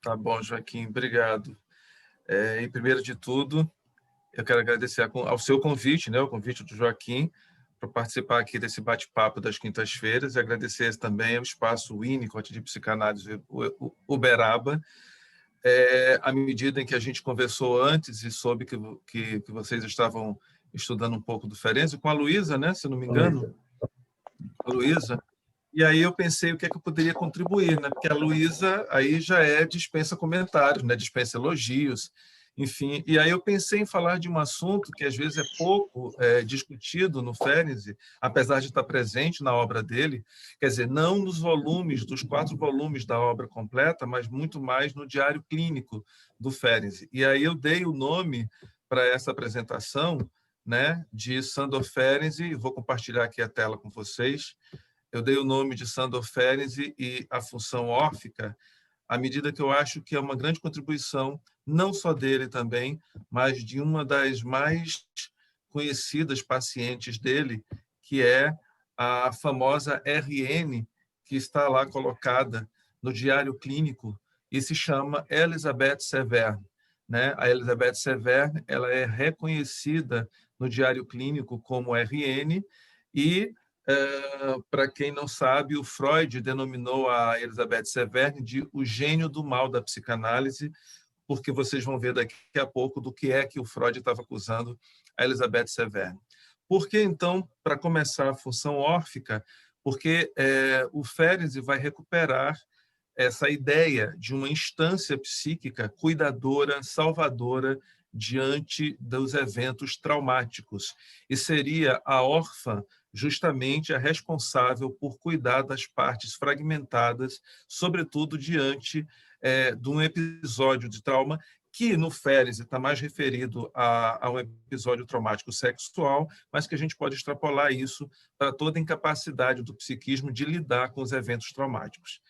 Tá bom, Joaquim, obrigado. E primeiro de tudo, eu quero agradecer ao seu convite, né, o convite do Joaquim, para participar aqui desse bate-papo das quintas-feiras, e agradecer também ao Espaço Winnicott de Psicanálise Uberaba. À medida em que a gente conversou antes e soube que vocês estavam estudando um pouco do Ferenczi, com a Luísa, né, se não me engano, a Luísa. E aí eu pensei o que é que eu poderia contribuir, né? Porque a Luísa aí já dispensa comentários, né? Dispensa elogios, enfim. E aí eu pensei em falar de um assunto que às vezes é pouco discutido no Ferenczi, apesar de estar presente na obra dele, quer dizer, não nos volumes, dos 4 volumes da obra completa, mas muito mais no diário clínico do Ferenczi. E aí eu dei o nome para essa apresentação, né? De Sándor Ferenczi, vou compartilhar aqui a tela com vocês. Eu dei o nome de Sándor Ferenczi e a função órfica, à medida que eu acho que é uma grande contribuição, não só dele também, mas de uma das mais conhecidas pacientes dele, que é a famosa RN, que está lá colocada no diário clínico e se chama Elizabeth Severn, né? A Elizabeth Severn, ela é reconhecida no diário clínico como RN e para quem não sabe, o Freud denominou a Elizabeth Severn de o gênio do mal da psicanálise, porque vocês vão ver daqui a pouco do que é que o Freud estava acusando a Elizabeth Severn. Por que, então, para começar a função órfica? Porque o Ferenczi vai recuperar essa ideia de uma instância psíquica cuidadora, salvadora, diante dos eventos traumáticos. E seria a órfã justamente a responsável por cuidar das partes fragmentadas, sobretudo diante de um episódio de trauma que no Ferenczi está mais referido a um episódio traumático sexual, mas que a gente pode extrapolar isso para toda a incapacidade do psiquismo de lidar com os eventos traumáticos.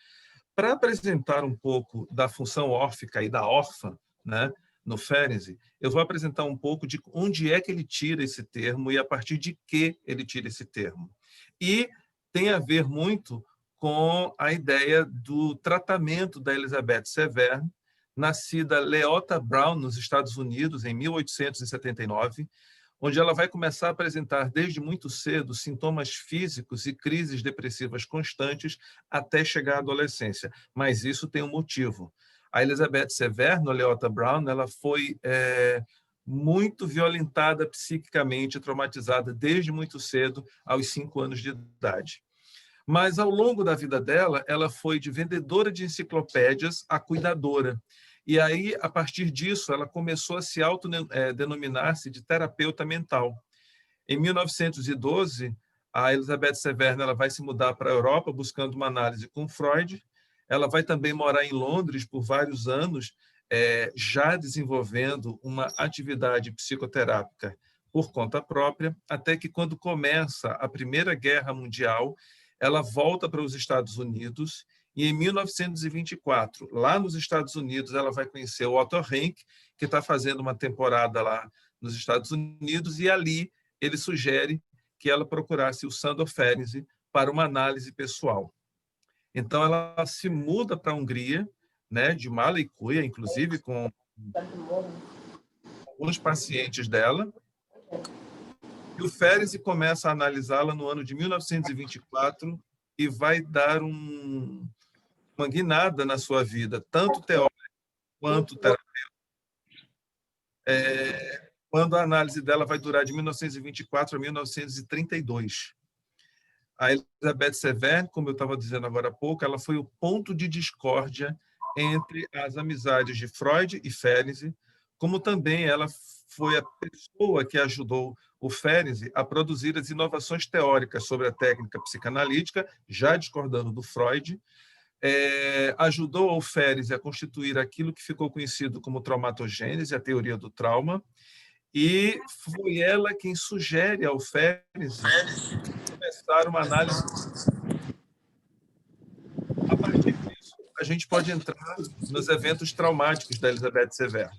Para apresentar um pouco da função órfica e da órfã, né, no Ferenczi, eu vou apresentar um pouco de onde é que ele tira esse termo e a partir de que ele tira esse termo. E tem a ver muito com a ideia do tratamento da Elizabeth Severn, nascida Leota Brown, nos Estados Unidos, em 1879, onde ela vai começar a apresentar desde muito cedo sintomas físicos e crises depressivas constantes até chegar à adolescência. Mas isso tem um motivo. A Elizabeth Severn, a Leota Brown, ela foi muito violentada psiquicamente, traumatizada desde muito cedo, aos 5 anos de idade. Mas, ao longo da vida dela, ela foi de vendedora de enciclopédias a cuidadora. E aí, a partir disso, ela começou a se autodenominar-se de terapeuta mental. Em 1912, a Elizabeth Severn ela vai se mudar para a Europa buscando uma análise com Freud. Ela vai também morar em Londres por vários anos, já desenvolvendo uma atividade psicoterápica por conta própria, até que, quando começa a Primeira Guerra Mundial, ela volta para os Estados Unidos e, em 1924, lá nos Estados Unidos, ela vai conhecer o Otto Rank, que está fazendo uma temporada lá nos Estados Unidos, e ali ele sugere que ela procurasse o Sándor Ferenczi para uma análise pessoal. Então, ela se muda para a Hungria, né, de mala e cuia, inclusive com alguns pacientes dela, e o Ferenczi começa a analisá-la no ano de 1924 e vai dar uma guinada na sua vida, tanto teórica quanto terapêutica, quando a análise dela vai durar de 1924 a 1932. A Elizabeth Severn, como eu estava dizendo agora há pouco, ela foi o ponto de discórdia entre as amizades de Freud e Ferenczi, como também ela foi a pessoa que ajudou o Ferenczi a produzir as inovações teóricas sobre a técnica psicanalítica, já discordando do Freud, ajudou o Ferenczi a constituir aquilo que ficou conhecido como traumatogênese, a teoria do trauma, e foi ela quem sugere ao Ferenczi começar uma análise. A partir disso, a gente pode entrar nos eventos traumáticos da Elizabeth Severn.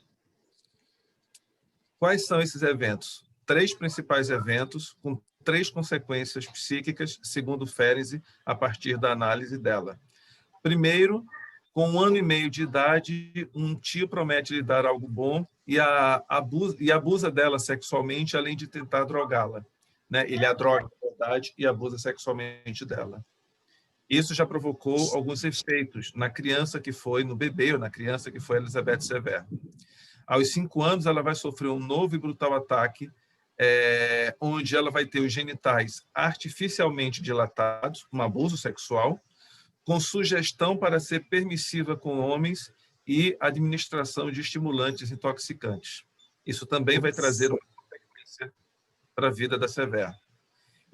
Quais são esses eventos? 3 principais eventos, com 3 consequências psíquicas, segundo Ferenczi, a partir da análise dela. Primeiro, Com 1 ano e meio de idade, um tio promete lhe dar algo bom e abusa dela sexualmente, além de tentar drogá-la, né? Ele a droga, na verdade, e abusa sexualmente dela. Isso já provocou alguns efeitos na criança que foi, no bebê ou na criança que foi Elizabeth Severn. Aos 5 anos, ela vai sofrer um novo e brutal ataque, onde ela vai ter os genitais artificialmente dilatados, um abuso sexual, com sugestão para ser permissiva com homens e administração de estimulantes intoxicantes. Isso também vai trazer uma consequência para a vida da Severn.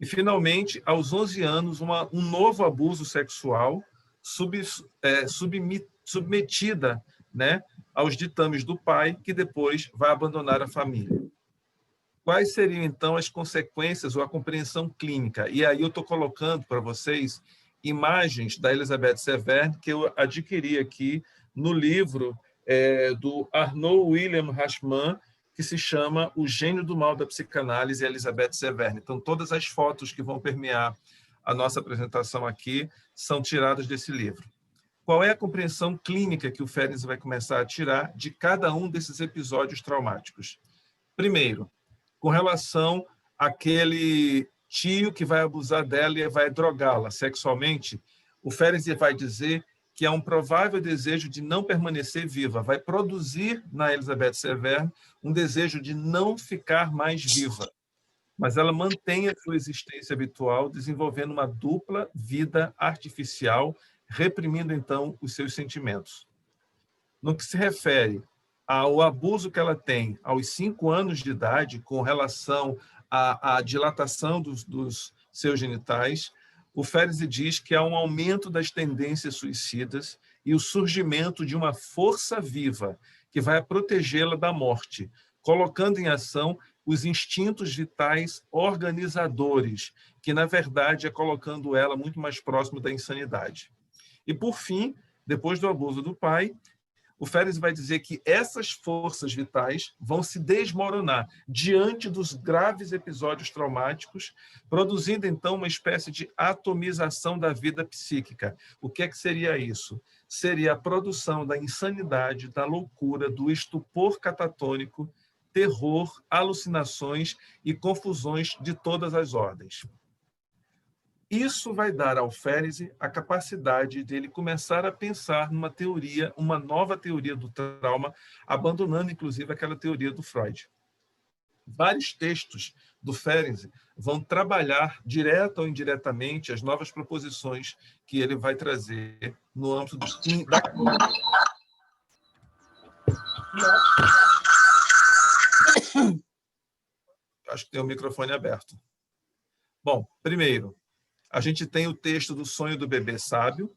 E, finalmente, aos 11 anos, um novo abuso sexual submetida, né, aos ditames do pai, que depois vai abandonar a família. Quais seriam, então, as consequências ou a compreensão clínica? E aí eu estou colocando para vocês imagens da Elizabeth Severn que eu adquiri aqui no livro do Arnaud William Rachman, que se chama O Gênio do Mal da Psicanálise, Elizabeth Severn. Então, todas as fotos que vão permear a nossa apresentação aqui são tiradas desse livro. Qual é a compreensão clínica que o Ferenczi vai começar a tirar de cada um desses episódios traumáticos? Primeiro, com relação àquele tio que vai abusar dela e vai drogá-la sexualmente, o Ferenczi vai dizer que há um provável desejo de não permanecer viva, vai produzir na Elizabeth Severn um desejo de não ficar mais viva, mas ela mantém a sua existência habitual, desenvolvendo uma dupla vida artificial, reprimindo, então, os seus sentimentos. No que se refere ao abuso que ela tem aos 5 anos de idade com relação à dilatação dos seus genitais, o Ferenczi diz que há um aumento das tendências suicidas e o surgimento de uma força viva que vai protegê-la da morte, colocando em ação os instintos vitais organizadores, que, na verdade, é colocando ela muito mais próximo da insanidade. E, por fim, depois do abuso do pai, o Ferenczi vai dizer que essas forças vitais vão se desmoronar diante dos graves episódios traumáticos, produzindo, então, uma espécie de atomização da vida psíquica. O que é que seria isso? Seria a produção da insanidade, da loucura, do estupor catatônico, terror, alucinações e confusões de todas as ordens. Isso vai dar ao Ferenczi a capacidade de ele começar a pensar numa teoria, uma nova teoria do trauma, abandonando, inclusive, aquela teoria do Freud. Vários textos do Ferenczi vão trabalhar, direta ou indiretamente, as novas proposições que ele vai trazer no âmbito da... Acho que tem o microfone aberto. Bom, primeiro, a gente tem o texto do sonho do bebê sábio.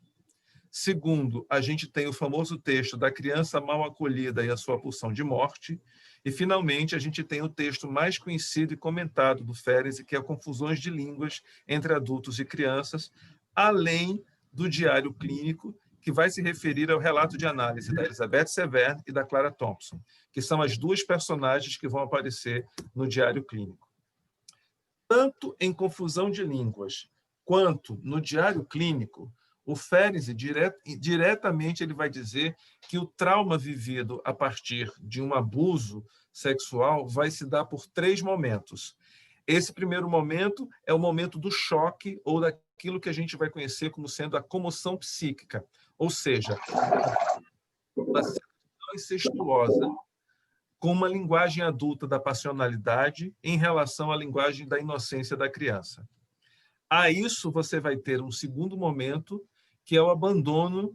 Segundo, a gente tem o famoso texto da criança mal acolhida e a sua pulsão de morte. E, finalmente, a gente tem o texto mais conhecido e comentado do Ferenczi, que é Confusões de Línguas entre Adultos e Crianças, além do diário clínico, que vai se referir ao relato de análise da Elizabeth Severn e da Clara Thompson, que são as duas personagens que vão aparecer no diário clínico. Tanto em Confusão de Línguas quanto no diário clínico, o Ferenczi diretamente ele vai dizer que o trauma vivido a partir de um abuso sexual vai se dar por 3 momentos. Esse primeiro momento é o momento do choque ou daquilo que a gente vai conhecer como sendo a comoção psíquica, ou seja, uma situação incestuosa com uma linguagem adulta da passionalidade em relação à linguagem da inocência da criança. A isso você vai ter um segundo momento, que é o abandono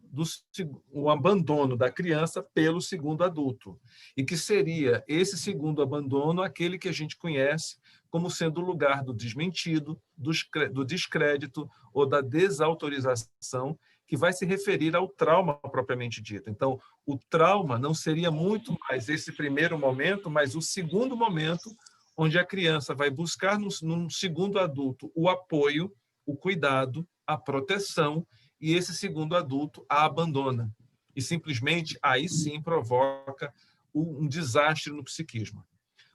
da criança pelo segundo adulto, e que seria esse segundo abandono aquele que a gente conhece como sendo o lugar do desmentido, do descrédito ou da desautorização, que vai se referir ao trauma propriamente dito. Então, o trauma não seria muito mais esse primeiro momento, mas o segundo momento, onde a criança vai buscar num segundo adulto o apoio, o cuidado, a proteção, e esse segundo adulto a abandona. E simplesmente, aí sim, provoca um desastre no psiquismo.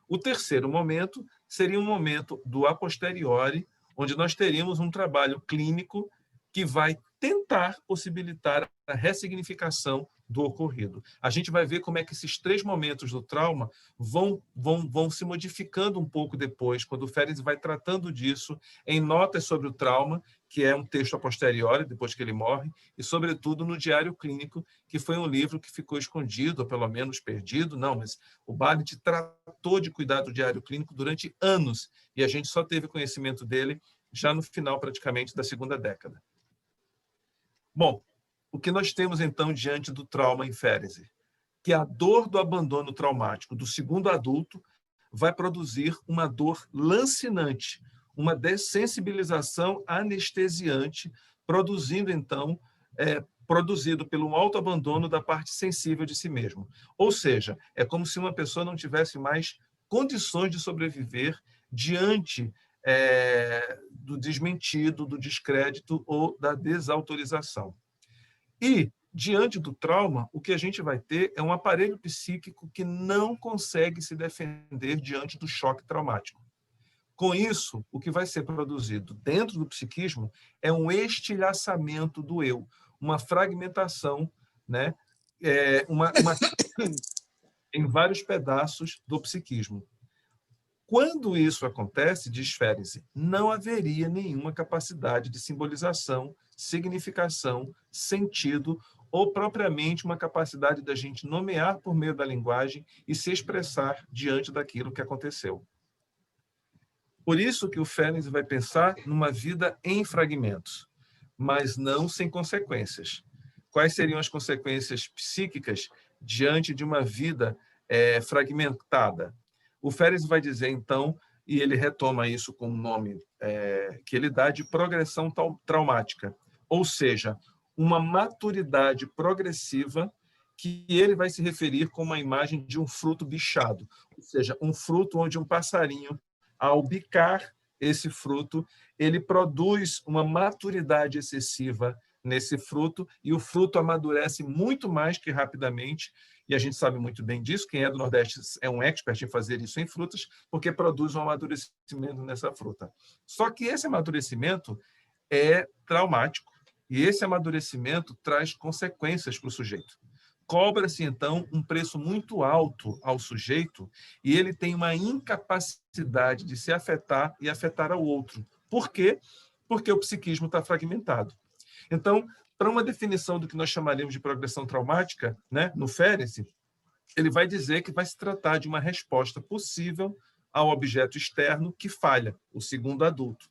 O terceiro momento seria um momento do a posteriori, onde nós teríamos um trabalho clínico que vai tentar possibilitar a ressignificação do ocorrido. A gente vai ver como é que esses 3 momentos do trauma vão se modificando um pouco depois, quando o Ferenczi vai tratando disso em Notas sobre o Trauma, que é um texto a posteriori, depois que ele morre, e, sobretudo, no Diário Clínico, que foi um livro que ficou escondido, ou pelo menos perdido, não, mas o Barnett tratou de cuidar do Diário Clínico durante anos, e a gente só teve conhecimento dele já no final, praticamente, da segunda década. Bom, o que nós temos, então, diante do trauma em Ferenczi? Que a dor do abandono traumático do segundo adulto vai produzir uma dor lancinante, uma dessensibilização anestesiante, produzindo, então, produzido pelo autoabandono da parte sensível de si mesmo. Ou seja, é como se uma pessoa não tivesse mais condições de sobreviver diante do desmentido, do descrédito ou da desautorização. E, diante do trauma, o que a gente vai ter é um aparelho psíquico que não consegue se defender diante do choque traumático. Com isso, o que vai ser produzido dentro do psiquismo é um estilhaçamento do eu, uma fragmentação, né? Em vários pedaços do psiquismo. Quando isso acontece, diz Ferenczi, não haveria nenhuma capacidade de simbolização, significação, sentido ou propriamente uma capacidade da gente nomear por meio da linguagem e se expressar diante daquilo que aconteceu. Por isso que o Ferenczi vai pensar numa vida em fragmentos, mas não sem consequências. Quais seriam as consequências psíquicas diante de uma vida fragmentada? O Ferenczi vai dizer, então, e ele retoma isso com um nome que ele dá de progressão traumática, ou seja, uma maturidade progressiva que ele vai se referir como a imagem de um fruto bichado, ou seja, um fruto onde um passarinho, ao bicar esse fruto, ele produz uma maturidade excessiva nesse fruto e o fruto amadurece muito mais que rapidamente, e a gente sabe muito bem disso, quem é do Nordeste é um expert em fazer isso em frutas, porque produz um amadurecimento nessa fruta. Só que esse amadurecimento é traumático, e esse amadurecimento traz consequências para o sujeito. Cobra-se, então, um preço muito alto ao sujeito e ele tem uma incapacidade de se afetar e afetar ao outro. Por quê? Porque o psiquismo está fragmentado. Então, para uma definição do que nós chamaríamos de progressão traumática, né, no Ferenczi, ele vai dizer que vai se tratar de uma resposta possível ao objeto externo que falha, o segundo adulto.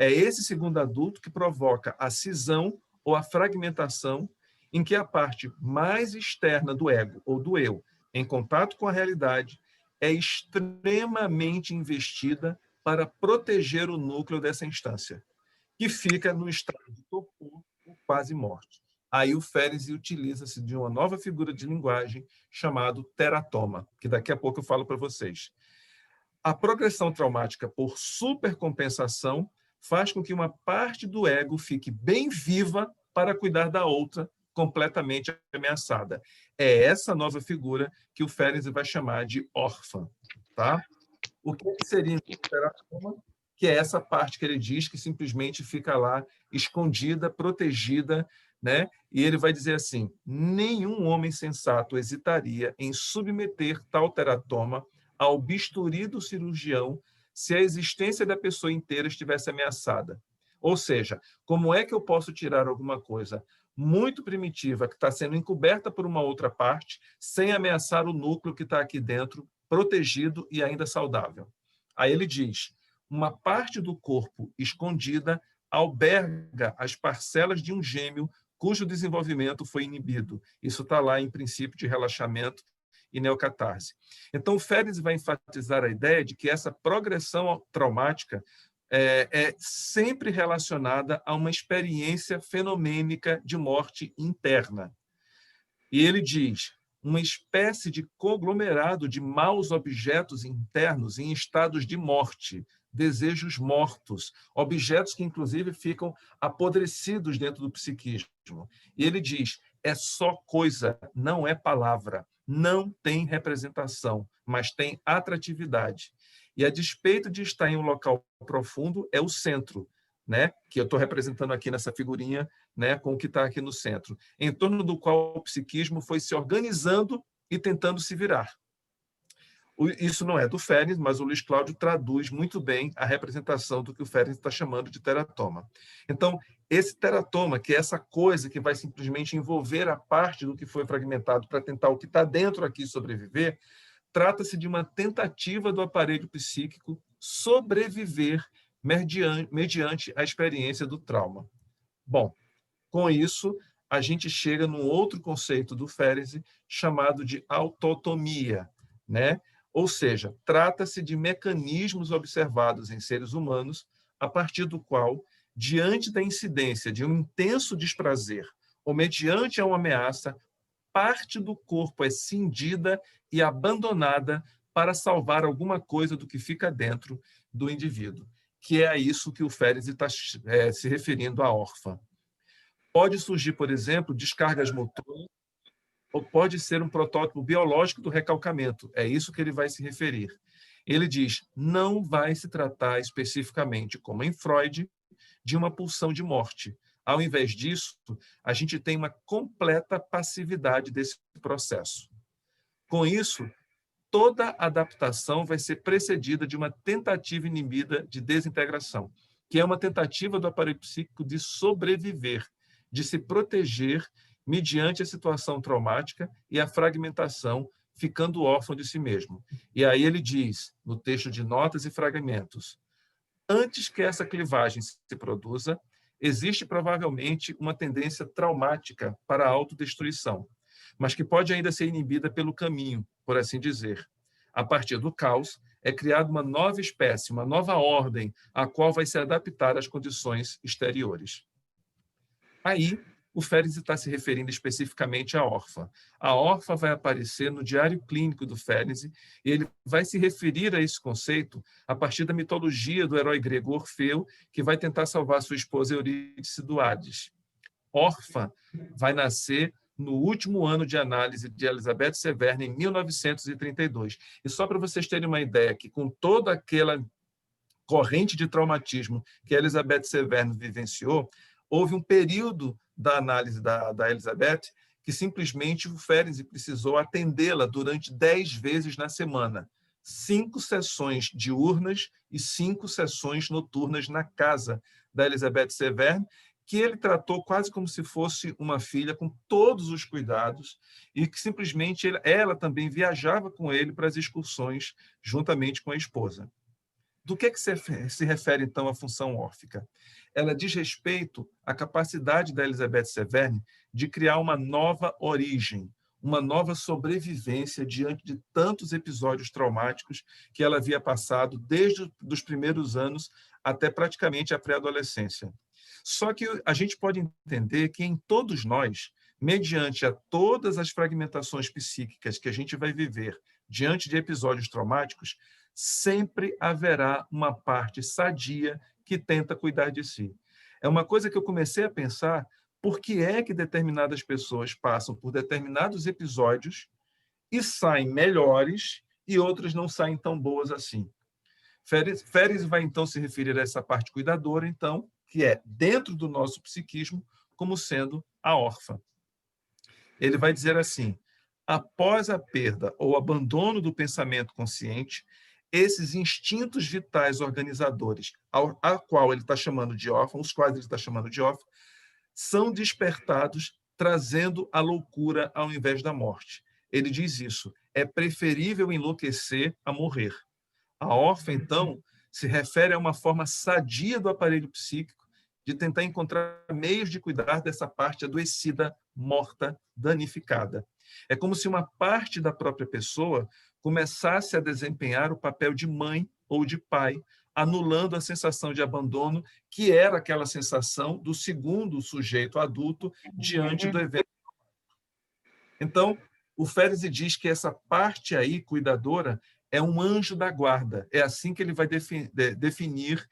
É esse segundo adulto que provoca a cisão ou a fragmentação em que a parte mais externa do ego ou do eu, em contato com a realidade, é extremamente investida para proteger o núcleo dessa instância, que fica no estado de torpor ou quase morte. Aí o Ferenczi utiliza-se de uma nova figura de linguagem chamada teratoma, que daqui a pouco eu falo para vocês. A progressão traumática por supercompensação faz com que uma parte do ego fique bem viva para cuidar da outra completamente ameaçada. É essa nova figura que o Ferenczi vai chamar de órfã. Tá? O que seria o teratoma? Que é essa parte que ele diz que simplesmente fica lá escondida, protegida, né? E ele vai dizer assim: nenhum homem sensato hesitaria em submeter tal teratoma ao bisturi do cirurgião se a existência da pessoa inteira estivesse ameaçada. Ou seja, como é que eu posso tirar alguma coisa muito primitiva que está sendo encoberta por uma outra parte sem ameaçar o núcleo que está aqui dentro, protegido e ainda saudável? Aí ele diz: uma parte do corpo escondida alberga as parcelas de um gêmeo cujo desenvolvimento foi inibido. Isso está lá em Princípio de Relaxamento e Neocatarse. Então, o Ferenczi vai enfatizar a ideia de que essa progressão traumática é sempre relacionada a uma experiência fenomênica de morte interna. E ele diz: uma espécie de conglomerado de maus objetos internos em estados de morte, desejos mortos, objetos que, inclusive, ficam apodrecidos dentro do psiquismo. E ele diz: é só coisa, não é palavra, não tem representação, mas tem atratividade. E, a despeito de estar em um local profundo, é o centro. né, que eu estou representando aqui nessa figurinha, né, com o que está aqui no centro, em torno do qual o psiquismo foi se organizando e tentando se virar. Isso não é do Ferenc, mas o Luiz Cláudio traduz muito bem a representação do que o Ferenc está chamando de teratoma. Então, esse teratoma, que é essa coisa que vai simplesmente envolver a parte do que foi fragmentado para tentar o que está dentro aqui sobreviver, trata-se de uma tentativa do aparelho psíquico sobreviver mediante a experiência do trauma. Bom, com isso, a gente chega num outro conceito do Ferenc chamado de autotomia, né? Ou seja, trata-se de mecanismos observados em seres humanos a partir do qual, diante da incidência de um intenso desprazer ou mediante uma ameaça, parte do corpo é cindida e abandonada para salvar alguma coisa do que fica dentro do indivíduo, que é a isso que o Ferenc está se referindo à órfã. Pode surgir, por exemplo, descargas motoras, ou pode ser um protótipo biológico do recalcamento. É isso que ele vai se referir. Ele diz, não vai se tratar especificamente, como em Freud, de uma pulsão de morte. Ao invés disso, a gente tem uma completa passividade desse processo. Com isso, toda adaptação vai ser precedida de uma tentativa inibida de desintegração, que é uma tentativa do aparelho psíquico de sobreviver, de se proteger mediante a situação traumática e a fragmentação, ficando órfão de si mesmo. E aí ele diz, no texto de Notas e Fragmentos, antes que essa clivagem se produza, existe provavelmente uma tendência traumática para a autodestruição, mas que pode ainda ser inibida pelo caminho, por assim dizer. A partir do caos, é criada uma nova espécie, uma nova ordem, a qual vai se adaptar às condições exteriores. Aí, o Ferenc está se referindo especificamente à órfã. A órfã vai aparecer no diário clínico do Ferenc e ele vai se referir a esse conceito a partir da mitologia do herói grego Orfeu, que vai tentar salvar sua esposa Eurídice do Hades. Órfã vai nascer no último ano de análise de Elizabeth Severn, em 1932. E só para vocês terem uma ideia, que com toda aquela corrente de traumatismo que a Elizabeth Severn vivenciou, houve um período da análise da Elizabeth que simplesmente o Ferenc precisou atendê-la durante 10 vezes na semana. 5 sessões diurnas e 5 sessões noturnas na casa da Elizabeth Severn, que ele tratou quase como se fosse uma filha, com todos os cuidados, e que simplesmente ela também viajava com ele para as excursões, juntamente com a esposa. Do que se refere, então, a função órfica? Ela diz respeito à capacidade da Elizabeth Severn de criar uma nova origem, uma nova sobrevivência diante de tantos episódios traumáticos que ela havia passado desde os primeiros anos até praticamente a pré-adolescência. Só que a gente pode entender que em todos nós, mediante a todas as fragmentações psíquicas que a gente vai viver diante de episódios traumáticos, sempre haverá uma parte sadia que tenta cuidar de si. É uma coisa que eu comecei a pensar, por que é que determinadas pessoas passam por determinados episódios e saem melhores e outras não saem tão boas assim. Ferenc vai, então, se referir a essa parte cuidadora, então, que é dentro do nosso psiquismo, como sendo a órfã. Ele vai dizer assim, após a perda ou abandono do pensamento consciente, esses instintos vitais organizadores, a qual ele está chamando de órfão, os quais ele está chamando de órfão, são despertados, trazendo a loucura ao invés da morte. Ele diz isso, é preferível enlouquecer a morrer. A órfã, então, se refere a uma forma sadia do aparelho psíquico de tentar encontrar meios de cuidar dessa parte adoecida, morta, danificada. É como se uma parte da própria pessoa começasse a desempenhar o papel de mãe ou de pai, anulando a sensação de abandono, que era aquela sensação do segundo sujeito adulto diante do evento. Então, o Ferenc diz que essa parte aí, cuidadora, é um anjo da guarda. É assim que ele vai definir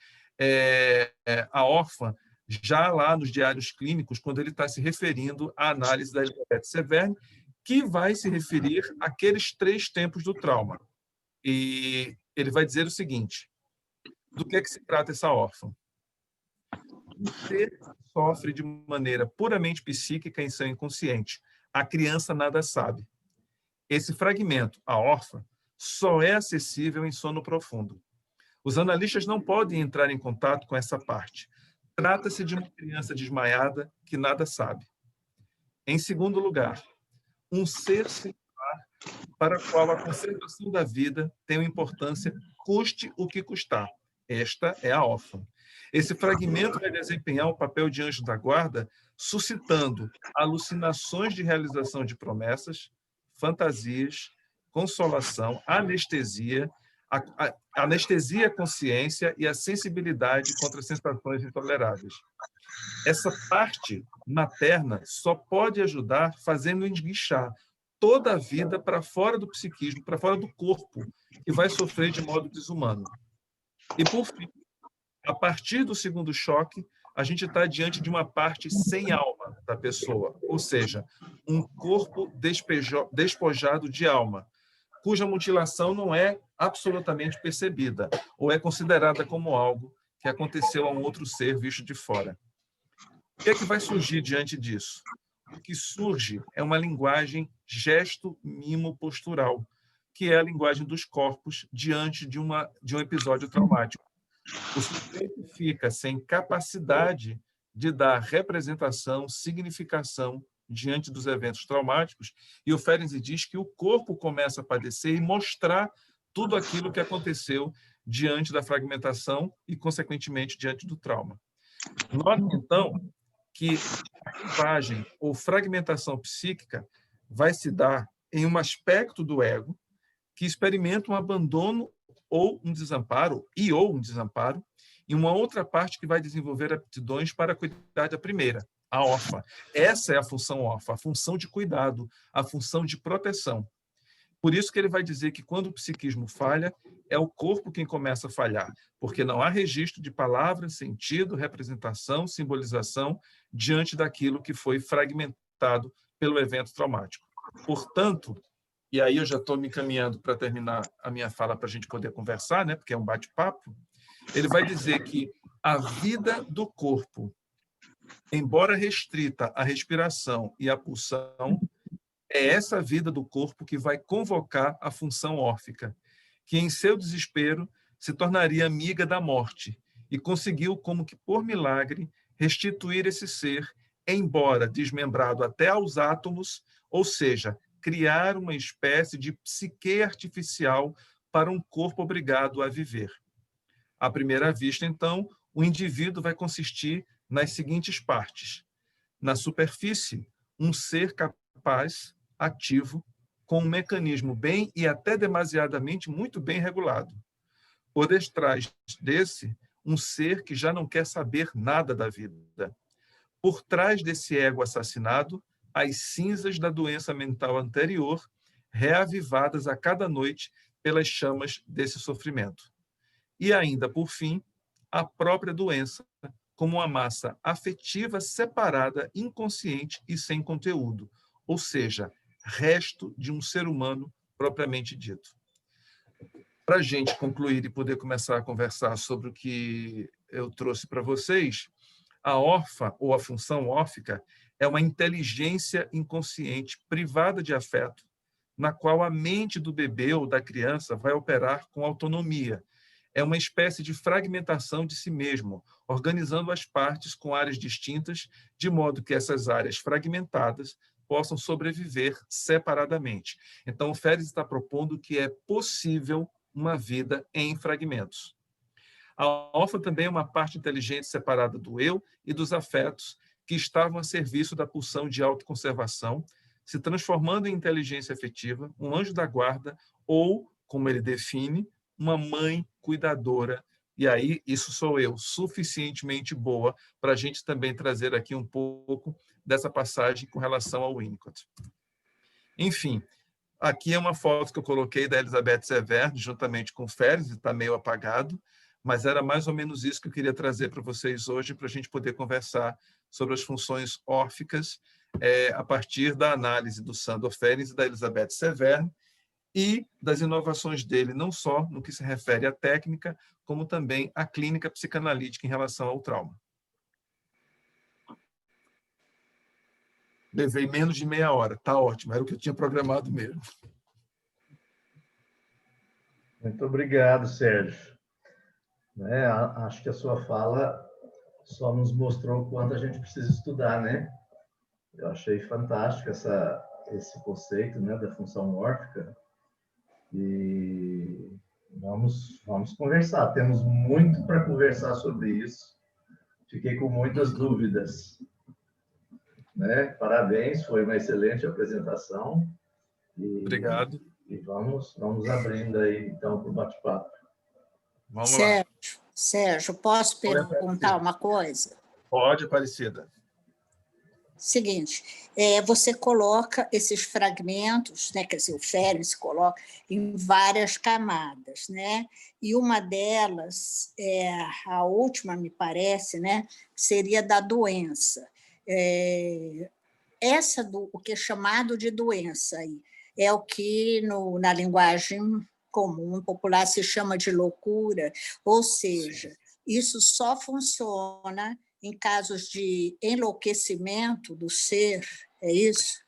a órfã, já lá nos diários clínicos, quando ele está se referindo à análise da Elizabeth Severn, que vai se referir àqueles 3 tempos do trauma. E ele vai dizer o seguinte, do que se trata essa órfã? O ser sofre de maneira puramente psíquica em seu inconsciente. A criança nada sabe. Esse fragmento, a órfã, só é acessível em sono profundo. Os analistas não podem entrar em contato com essa parte. Trata-se de uma criança desmaiada que nada sabe. Em segundo lugar, um ser singular para o qual a conservação da vida tem uma importância, custe o que custar. Esta é a órfã. Esse fragmento vai desempenhar o papel de anjo da guarda, suscitando alucinações de realização de promessas, fantasias, consolação, anestesia, anestesia à consciência e a sensibilidade contra sensações intoleráveis. Essa parte materna só pode ajudar fazendo esguichar toda a vida para fora do psiquismo, para fora do corpo, que vai sofrer de modo desumano. E, por fim, a partir do segundo choque, a gente está diante de uma parte sem alma da pessoa, ou seja, um corpo despojado de alma, cuja mutilação não é absolutamente percebida, ou é considerada como algo que aconteceu a um outro ser visto de fora. O que é que vai surgir diante disso? O que surge é uma linguagem gesto-mimo-postural, que é a linguagem dos corpos diante de um episódio traumático. O sujeito fica sem capacidade de dar representação, significação diante dos eventos traumáticos, e o Ferenczi diz que o corpo começa a padecer e mostrar tudo aquilo que aconteceu diante da fragmentação e, consequentemente, diante do trauma. Note, então, que a clivagem ou fragmentação psíquica vai se dar em um aspecto do ego que experimenta um abandono ou um desamparo, e uma outra parte que vai desenvolver aptidões para cuidar da primeira, a órfã. Essa é a função órfã, a função de cuidado, a função de proteção. Por isso que ele vai dizer que quando o psiquismo falha, é o corpo quem começa a falhar, porque não há registro de palavra, sentido, representação, simbolização diante daquilo que foi fragmentado pelo evento traumático. Portanto, e aí eu já estou me encaminhando para terminar a minha fala para a gente poder conversar, né, porque é um bate-papo, ele vai dizer que a vida do corpo, embora restrita à respiração e à pulsão, é essa vida do corpo que vai convocar a função órfica, que em seu desespero se tornaria amiga da morte e conseguiu, como que por milagre, restituir esse ser, embora desmembrado até aos átomos, ou seja, criar uma espécie de psique artificial para um corpo obrigado a viver. À primeira vista, então, o indivíduo vai consistir nas seguintes partes. Na superfície, um ser capaz, ativo, com um mecanismo bem e até demasiadamente muito bem regulado. Por detrás desse, um ser que já não quer saber nada da vida. Por trás desse ego assassinado, as cinzas da doença mental anterior, reavivadas a cada noite pelas chamas desse sofrimento. E ainda, por fim, a própria doença, como uma massa afetiva separada, inconsciente e sem conteúdo, ou seja, resto de um ser humano propriamente dito. Para a gente concluir e poder começar a conversar sobre o que eu trouxe para vocês, a órfã, ou a função órfica, é uma inteligência inconsciente privada de afeto, na qual a mente do bebê ou da criança vai operar com autonomia. É uma espécie de fragmentação de si mesmo, organizando as partes com áreas distintas, de modo que essas áreas fragmentadas possam sobreviver separadamente. Então, o Ferenczi está propondo que é possível uma vida em fragmentos. A órfã também é uma parte inteligente separada do eu e dos afetos que estavam a serviço da pulsão de autoconservação, se transformando em inteligência afetiva, um anjo da guarda ou, como ele define, uma mãe cuidadora. E aí, isso sou eu, suficientemente boa para a gente também trazer aqui um pouco dessa passagem com relação ao Winnicott. Enfim, aqui é uma foto que eu coloquei da Elizabeth Severn, juntamente com o Ferenczi, está meio apagado, mas era mais ou menos isso que eu queria trazer para vocês hoje, para a gente poder conversar sobre as funções órficas a partir da análise do Sándor Ferenczi e da Elizabeth Severn, e das inovações dele, não só no que se refere à técnica, como também à clínica psicanalítica em relação ao trauma. Levei menos de meia hora. Tá ótimo, era o que eu tinha programado mesmo. Muito obrigado, Sérgio. Acho que a sua fala só nos mostrou o quanto a gente precisa estudar, né? Eu achei fantástico esse conceito, né, da função mórfica. E vamos conversar. Temos muito para conversar sobre isso. Fiquei com muitas dúvidas. Né? Parabéns, foi uma excelente apresentação. Obrigado. E vamos abrindo aí, então, para o bate-papo. Vamos lá. Sérgio, posso perguntar uma coisa? Pode, Aparecida. Seguinte, você coloca esses fragmentos, né, quer dizer, o Ferenc coloca em várias camadas, né? E uma delas, a última, me parece, né, seria da doença. O que é chamado de doença aí é o que na linguagem comum, popular, se chama de loucura, ou seja, isso só funciona em casos de enlouquecimento do ser, é isso?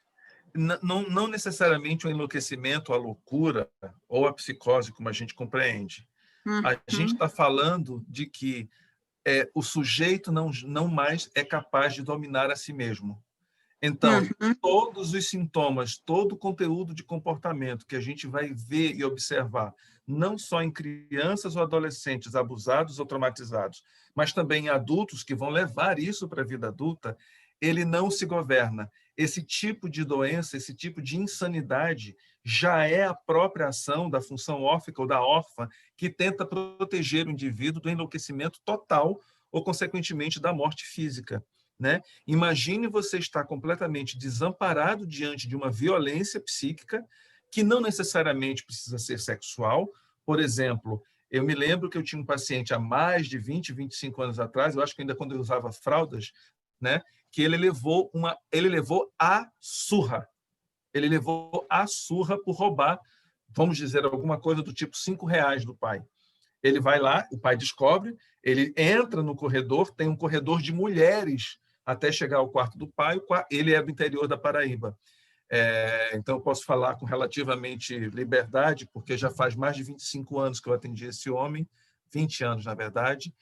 Não necessariamente o enlouquecimento, a loucura ou a psicose, como a gente compreende. A gente está falando de que o sujeito não mais é capaz de dominar a si mesmo. Então, todos os sintomas, todo o conteúdo de comportamento que a gente vai ver e observar, não só em crianças ou adolescentes abusados ou traumatizados, mas também em adultos que vão levar isso para a vida adulta, ele não se governa. Esse tipo de doença, esse tipo de insanidade, já é a própria ação da função órfica ou da órfã que tenta proteger o indivíduo do enlouquecimento total ou, consequentemente, da morte física. Né? Imagine você estar completamente desamparado diante de uma violência psíquica que não necessariamente precisa ser sexual. Por exemplo, eu me lembro que eu tinha um paciente há mais de 20, 25 anos atrás, eu acho que ainda quando eu usava fraldas, né, que ele levou a surra. Ele levou a surra por roubar, vamos dizer, alguma coisa do tipo R$ 5 do pai. Ele vai lá, o pai descobre, ele entra no corredor, tem um corredor de mulheres até chegar ao quarto do pai. Ele é do interior da Paraíba. Então, eu posso falar com relativamente liberdade, porque já faz mais de 25 anos que eu atendi esse homem, 20 anos, na verdade,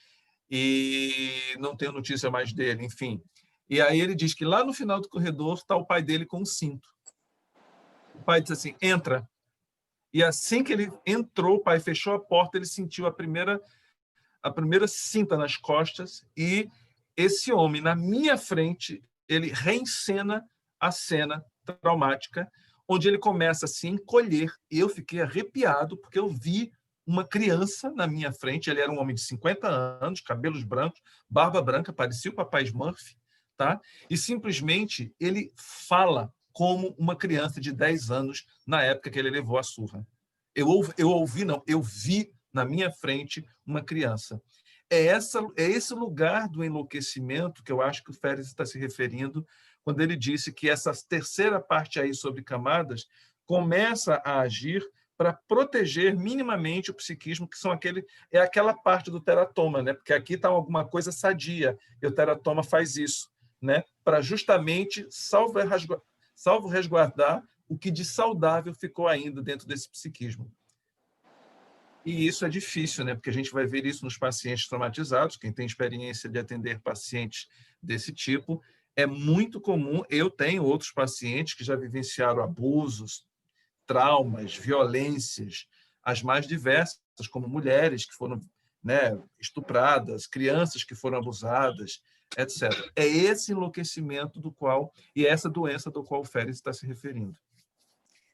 e não tenho notícia mais dele, enfim. E aí ele diz que lá no final do corredor está o pai dele com um cinto. O pai diz assim, entra. E assim que ele entrou, o pai fechou a porta, ele sentiu a primeira cinta nas costas e esse homem, na minha frente, ele reencena a cena traumática, onde ele começa a se encolher, e eu fiquei arrepiado, porque eu vi uma criança na minha frente, ele era um homem de 50 anos, cabelos brancos, barba branca, parecia o papai Smurf, tá? E simplesmente ele fala como uma criança de 10 anos na época que ele levou a surra. Eu vi na minha frente uma criança. É esse lugar do enlouquecimento que eu acho que o Ferenc está se referindo quando ele disse que essa terceira parte aí sobre camadas começa a agir para proteger minimamente o psiquismo, que é aquela parte do teratoma, né? Porque aqui está alguma coisa sadia, e o teratoma faz isso, né? Para justamente salvo resguardar o que de saudável ficou ainda dentro desse psiquismo. E isso é difícil, né? Porque a gente vai ver isso nos pacientes traumatizados, quem tem experiência de atender pacientes desse tipo, é muito comum. Eu tenho outros pacientes que já vivenciaram abusos, traumas, violências, as mais diversas, como mulheres que foram, né, estupradas, crianças que foram abusadas, etc. É esse enlouquecimento e essa doença do qual o Ferenc está se referindo.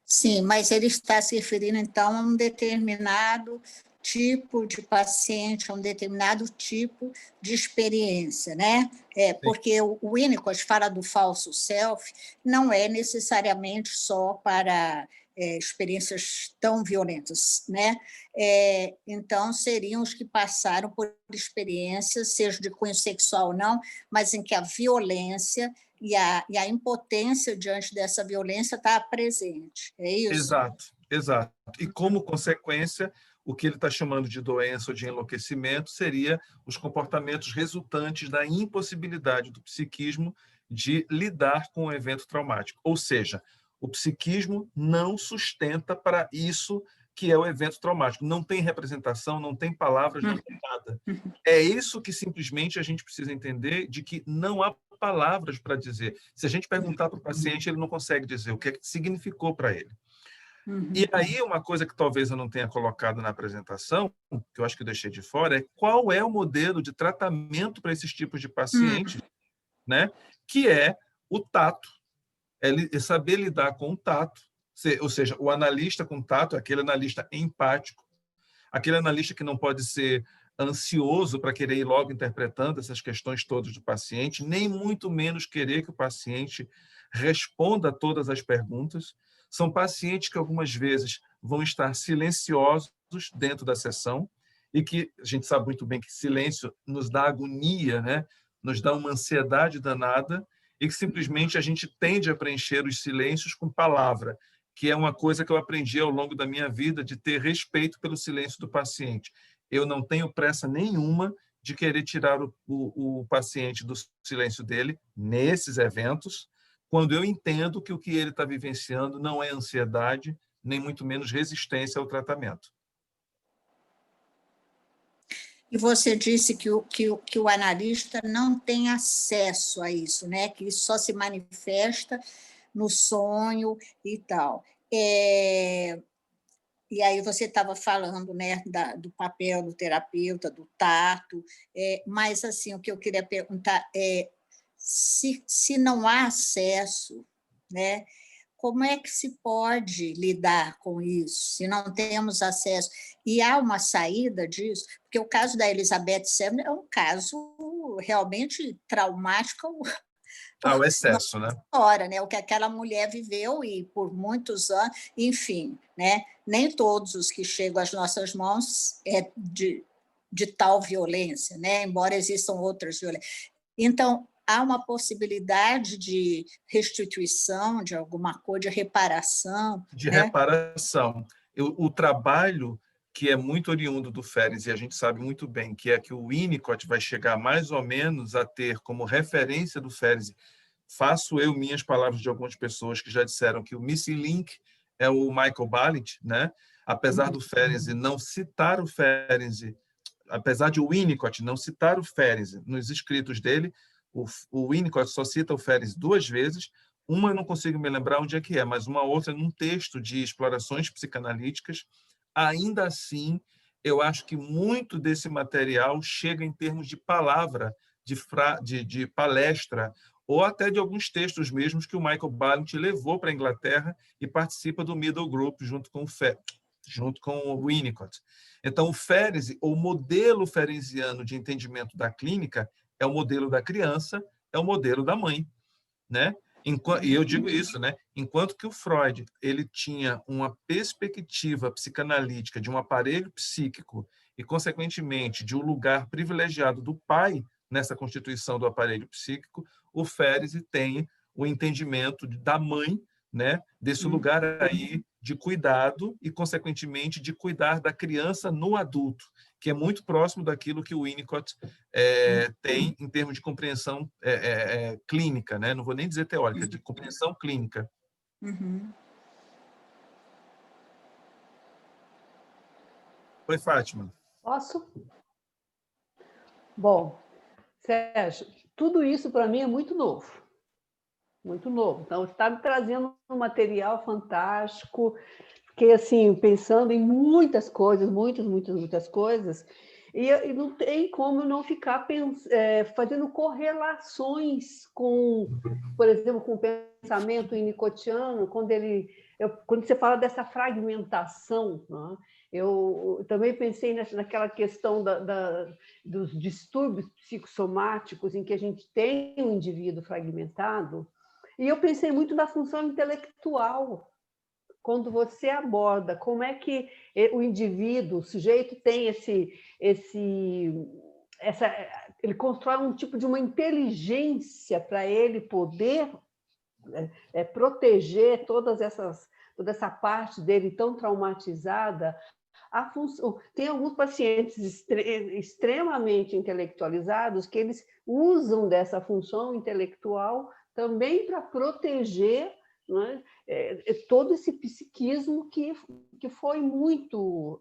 Sim, mas ele está se referindo, então, a um determinado tipo de paciente, a um determinado tipo de experiência, né? Porque o Winnicott fala do falso self, não é necessariamente só para experiências tão violentas, né? Então, seriam os que passaram por experiências, seja de cunho sexual ou não, mas em que a violência e a impotência diante dessa violência está presente, é isso? Exato. E como consequência, o que ele está chamando de doença ou de enlouquecimento seria os comportamentos resultantes da impossibilidade do psiquismo de lidar com o evento traumático. Ou seja, o psiquismo não sustenta para isso que é o evento traumático. Não tem representação, não tem palavras, não tem nada. É isso que simplesmente a gente precisa entender, de que não há palavras para dizer. Se a gente perguntar para o paciente, ele não consegue dizer o que significou para ele. E aí, uma coisa que talvez eu não tenha colocado na apresentação, que eu acho que eu deixei de fora, é qual é o modelo de tratamento para esses tipos de pacientes, né? Que é o tato, é saber lidar com o tato, ou seja, o analista com tato é aquele analista empático, aquele analista que não pode ser ansioso para querer ir logo interpretando essas questões todas do paciente, nem muito menos querer que o paciente responda a todas as perguntas. São pacientes que algumas vezes vão estar silenciosos dentro da sessão e que a gente sabe muito bem que silêncio nos dá agonia, né? Nos dá uma ansiedade danada e que simplesmente a gente tende a preencher os silêncios com palavra, que é uma coisa que eu aprendi ao longo da minha vida, de ter respeito pelo silêncio do paciente. Eu não tenho pressa nenhuma de querer tirar o paciente do silêncio dele nesses eventos, quando eu entendo que o que ele está vivenciando não é ansiedade, nem muito menos resistência ao tratamento. E você disse que o analista não tem acesso a isso, né? Que isso só se manifesta no sonho e tal. E aí você estava falando, né, do papel do terapeuta, do tato, mas assim, o que eu queria perguntar é se não há acesso, né, como é que se pode lidar com isso, se não temos acesso? E há uma saída disso? Porque o caso da Elizabeth Serner é um caso realmente traumático. O excesso, né? Hora, né? O que aquela mulher viveu e por muitos anos, enfim, né? Nem todos os que chegam às nossas mãos é de tal violência, né? Embora existam outras violências. Então, há uma possibilidade de restituição de alguma coisa, de reparação. De né? reparação. O trabalho que é muito oriundo do Ferenczi, e a gente sabe muito bem, que é que o Winnicott vai chegar mais ou menos a ter como referência do Ferenczi. Faço eu minhas palavras de algumas pessoas que já disseram que o Missing Link é o Michael Balint, né? Apesar do Ferenczi não citar o Ferenczi, apesar de o Winnicott não citar o Ferenczi nos escritos dele, o Winnicott só cita o Ferenczi 2 vezes. Uma eu não consigo me lembrar onde é que é, mas uma outra num texto de explorações psicanalíticas. Ainda assim, eu acho que muito desse material chega em termos de palavra, de palestra, ou até de alguns textos mesmos que o Michael Balint levou para a Inglaterra e participa do Middle Group junto com o Winnicott. Então, o Ferenczi, o modelo ferenciano de entendimento da clínica, é o modelo da criança, é o modelo da mãe, né? E eu digo isso, né? Enquanto que o Freud ele tinha uma perspectiva psicanalítica de um aparelho psíquico e, consequentemente, de um lugar privilegiado do pai nessa constituição do aparelho psíquico, o Ferenczi tem o entendimento da mãe, né? Desse lugar aí de cuidado e, consequentemente, de cuidar da criança no adulto, que é muito próximo daquilo que o Winnicott tem em termos de compreensão clínica, né? Não vou nem dizer teórica, de compreensão clínica. Oi, Fátima. Posso? Bom, Sérgio, tudo isso para mim é muito novo. Muito novo. Então, você está me trazendo um material fantástico, fiquei assim, pensando em muitas coisas, muitas coisas, e não tem como não ficar fazendo correlações com, por exemplo, com o pensamento winnicottiano, quando você fala dessa fragmentação, né? Eu também pensei naquela questão dos distúrbios psicossomáticos, em que a gente tem um indivíduo fragmentado, e eu pensei muito na função intelectual, quando você aborda como é que o indivíduo, o sujeito tem ele constrói um tipo de uma inteligência para ele poder proteger toda essa parte dele tão traumatizada. Tem alguns pacientes extremamente intelectualizados que eles usam dessa função intelectual também para proteger, né, todo esse psiquismo que foi muito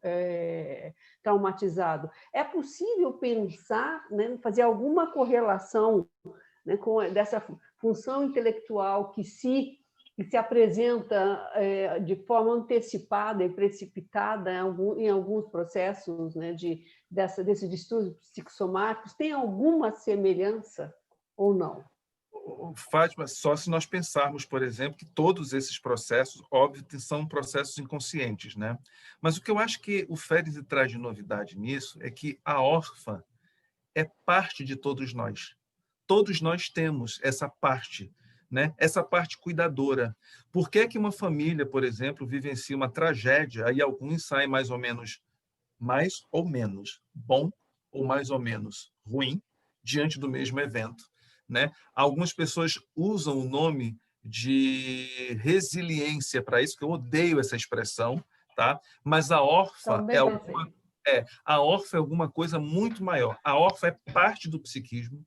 traumatizado. É possível pensar, né, fazer alguma correlação, né, com dessa função intelectual que se apresenta de forma antecipada e precipitada em alguns processos, né, desses distúrbios psicossomáticos? Tem alguma semelhança ou não? Fátima, só se nós pensarmos, por exemplo, que todos esses processos, óbvio, são processos inconscientes, né? Mas o que eu acho que o Férez traz de novidade nisso é que a órfã é parte de todos nós. Todos nós temos essa parte, né? Essa parte cuidadora. Por que que uma família, por exemplo, vivencia uma tragédia, aí alguns saem mais ou menos bom ou mais ou menos ruim diante do mesmo evento, né? Algumas pessoas usam o nome de resiliência para isso, que eu odeio essa expressão, tá? Mas a órfã a órfã é alguma coisa muito maior. A órfã é parte do psiquismo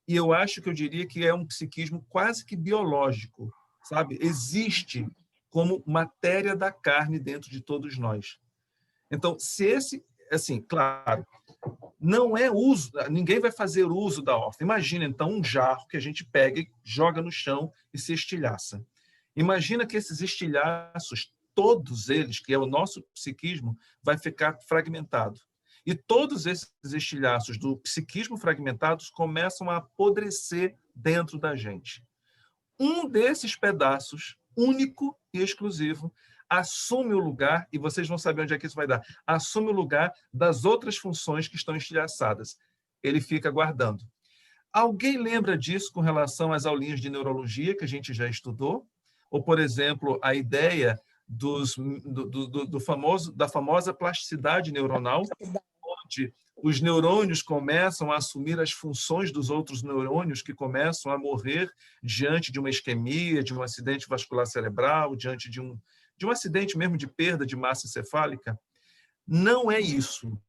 e eu diria que é um psiquismo quase que biológico, sabe? Existe como matéria da carne dentro de todos nós. Então, se esse, assim, claro, não é uso, ninguém vai fazer uso da órfã. Imagina, então, um jarro que a gente pega e joga no chão e se estilhaça. Imagina que esses estilhaços, todos eles, que é o nosso psiquismo, vai ficar fragmentado. E todos esses estilhaços do psiquismo fragmentados começam a apodrecer dentro da gente. Um desses pedaços, único e exclusivo, assume o lugar, e vocês vão saber onde é que isso vai dar, assume o lugar das outras funções que estão estilhaçadas. Ele fica guardando. Alguém lembra disso com relação às aulinhas de neurologia que a gente já estudou? Ou, por exemplo, a ideia da famosa plasticidade neuronal, onde os neurônios começam a assumir as funções dos outros neurônios que começam a morrer diante de uma isquemia, de um acidente vascular cerebral, diante de um acidente mesmo de perda de massa encefálica. Não é isso.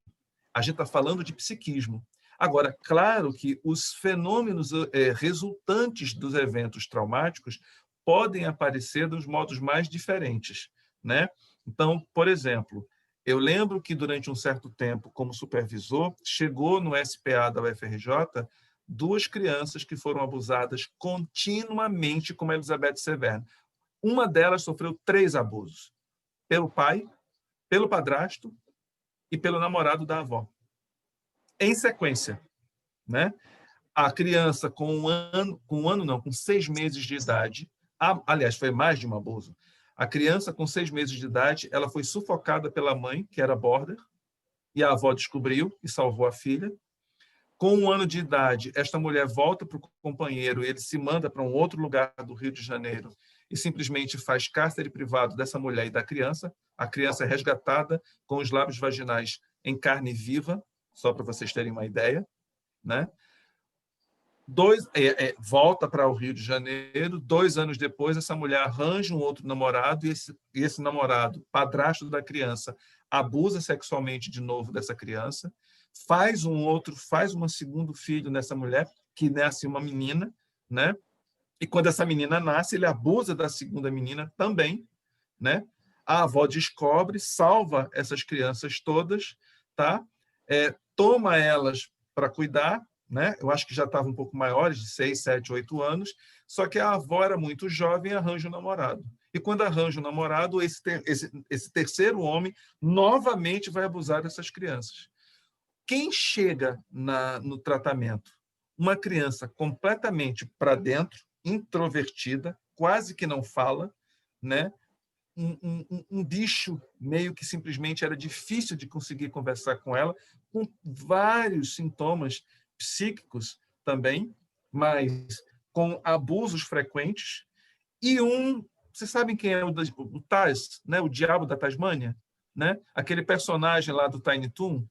A gente está falando de psiquismo. Agora, claro que os fenômenos resultantes dos eventos traumáticos podem aparecer dos modos mais diferentes, né? Então, por exemplo, eu lembro que durante um certo tempo, como supervisor, chegou no SPA da UFRJ 2 crianças que foram abusadas continuamente, como a Elizabeth Severn. Uma delas sofreu 3 abusos, pelo pai, pelo padrasto e pelo namorado da avó. Em sequência, né? A criança com 6 meses de idade, aliás, foi mais de um abuso. A criança com 6 meses de idade, ela foi sufocada pela mãe, que era border, e a avó descobriu e salvou a filha. Com 1 ano de idade, esta mulher volta para o companheiro, ele se manda para um outro lugar do Rio de Janeiro e simplesmente faz cárcere privado dessa mulher e da criança. A criança é resgatada com os lábios vaginais em carne viva, só para vocês terem uma ideia, né? Volta para o Rio de Janeiro, 2 anos depois, essa mulher arranja um outro namorado e esse namorado, padrasto da criança, abusa sexualmente de novo dessa criança, faz um segundo filho nessa mulher, que nasce uma menina, né? E quando essa menina nasce, ele abusa da segunda menina também, né? A avó descobre, salva essas crianças todas, tá? Toma elas para cuidar, né? Eu acho que já estavam um pouco maiores, de 6, 7, 8 anos, só que a avó era muito jovem e arranja um namorado. E quando arranja um namorado, esse terceiro homem novamente vai abusar dessas crianças. Quem chega no tratamento? Uma criança completamente para dentro, introvertida, quase que não fala, né? Um bicho meio que simplesmente era difícil de conseguir conversar com ela, com vários sintomas psíquicos também, mas com abusos frequentes. E vocês sabem quem é o Taz, né? O diabo da Tasmânia? Né? Aquele personagem lá do Tiny Toon.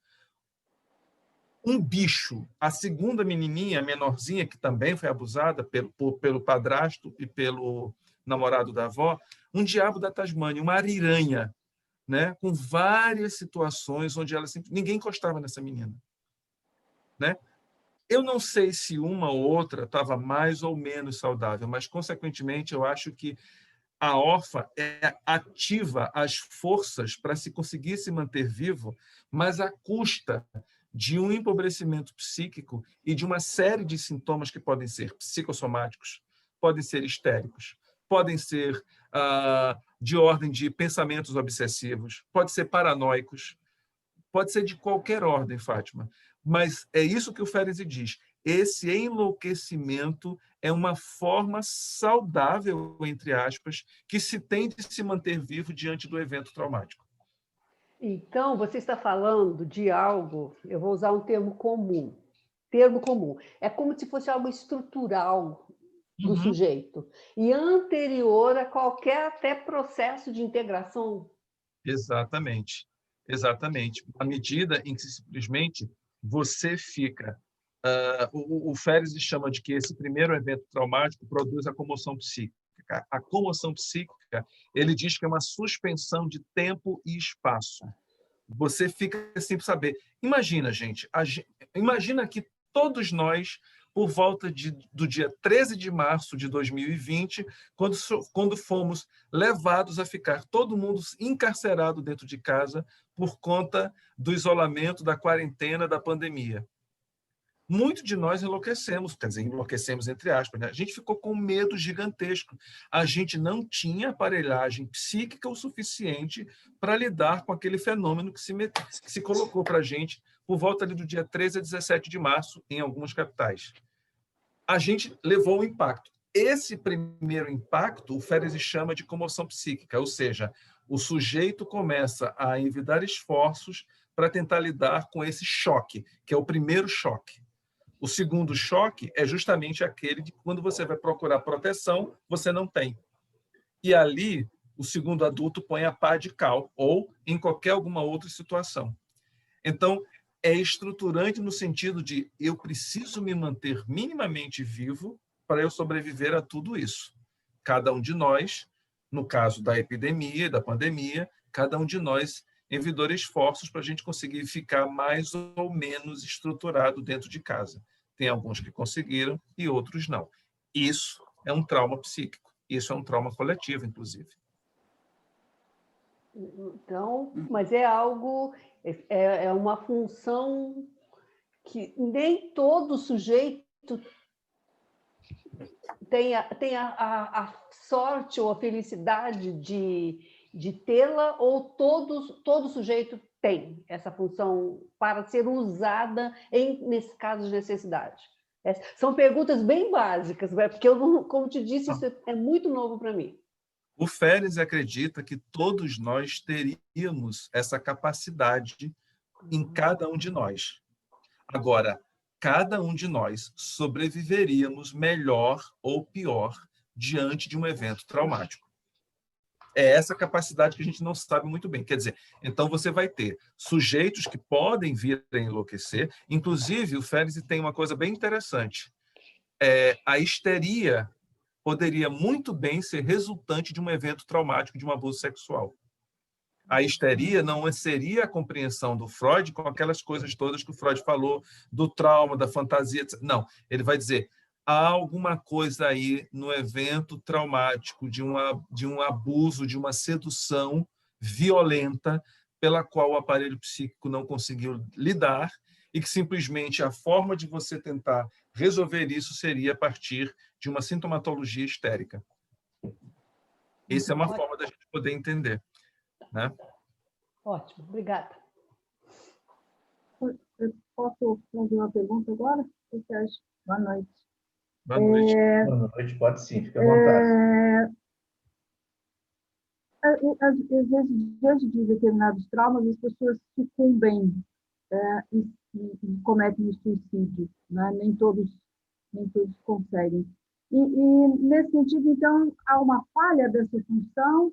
Um bicho, a segunda menininha, a menorzinha, que também foi abusada pelo padrasto e pelo namorado da avó, um diabo da Tasmânia, uma ariranha, né? Com várias situações onde ninguém encostava nessa menina, né? Eu não sei se uma ou outra estava mais ou menos saudável, mas, consequentemente, eu acho que a órfã ativa as forças para se conseguir se manter vivo, mas à custa de um empobrecimento psíquico e de uma série de sintomas que podem ser psicossomáticos, podem ser histéricos, podem ser de ordem de pensamentos obsessivos, podem ser paranoicos, pode ser de qualquer ordem, Fátima. Mas é isso que o Ferenczi diz. Esse enlouquecimento é uma forma saudável, entre aspas, que se tem de se manter vivo diante do evento traumático. Então, você está falando de algo, eu vou usar um termo comum. Termo comum. É como se fosse algo estrutural do sujeito e anterior a qualquer até processo de integração. Exatamente. Exatamente. À medida em que simplesmente você fica... o Ferenczi chama de que esse primeiro evento traumático produz a comoção psíquica. A comoção psíquica, ele diz que é uma suspensão de tempo e espaço. Você fica sem saber. Imagina, gente, imagina que todos nós, por volta do dia 13 de março de 2020, quando fomos levados a ficar todo mundo encarcerado dentro de casa por conta do isolamento, da quarentena, da pandemia. Muito de nós enlouquecemos, quer dizer, enlouquecemos entre aspas, né? A gente ficou com um medo gigantesco. A gente não tinha aparelhagem psíquica o suficiente para lidar com aquele fenômeno que se colocou para a gente por volta ali do dia 13 a 17 de março, em algumas capitais. A gente levou o impacto. Esse primeiro impacto, o Ferenczi chama de comoção psíquica, ou seja, o sujeito começa a envidar esforços para tentar lidar com esse choque, que é o primeiro choque. O segundo choque é justamente aquele de quando você vai procurar proteção, você não tem. E ali, o segundo adulto põe a pá de cal, ou em qualquer alguma outra situação. Então, é estruturante no sentido de eu preciso me manter minimamente vivo para eu sobreviver a tudo isso. Cada um de nós, no caso da epidemia, da pandemia, cada um de nós envidou esforços para a gente conseguir ficar mais ou menos estruturado dentro de casa. Tem alguns que conseguiram e outros não. Isso é um trauma psíquico. Isso é um trauma coletivo, inclusive. Então, mas é algo, é uma função que nem todo sujeito tem a sorte ou a felicidade de tê-la, ou todo sujeito tem essa função para ser usada nesse caso de necessidade? São perguntas bem básicas, porque eu, como te disse, isso é muito novo para mim. O Ferenczi acredita que todos nós teríamos essa capacidade em cada um de nós. Agora, cada um de nós sobreviveríamos melhor ou pior diante de um evento traumático. É essa capacidade que a gente não sabe muito bem. Quer dizer, então você vai ter sujeitos que podem vir a enlouquecer. Inclusive, o Ferenczi tem uma coisa bem interessante. A histeria poderia muito bem ser resultante de um evento traumático, de um abuso sexual. A histeria não seria a compreensão do Freud com aquelas coisas todas que o Freud falou, do trauma, da fantasia, etc. Não, ele vai dizer, há alguma coisa aí no evento traumático de um abuso, de uma sedução violenta pela qual o aparelho psíquico não conseguiu lidar e que simplesmente a forma de você tentar resolver isso seria a partir de uma sintomatologia histérica. Essa é uma forma da gente poder entender. Né? Ótimo, obrigada. Eu posso fazer uma pergunta agora? Sérgio? Boa noite. Boa noite. Boa noite, pode sim, fica à vontade. Às vezes, diante de determinados traumas, as pessoas sucumbem e cometem o suicídio, né? Nem todos conseguem. E, nesse sentido, então, há uma falha dessa função.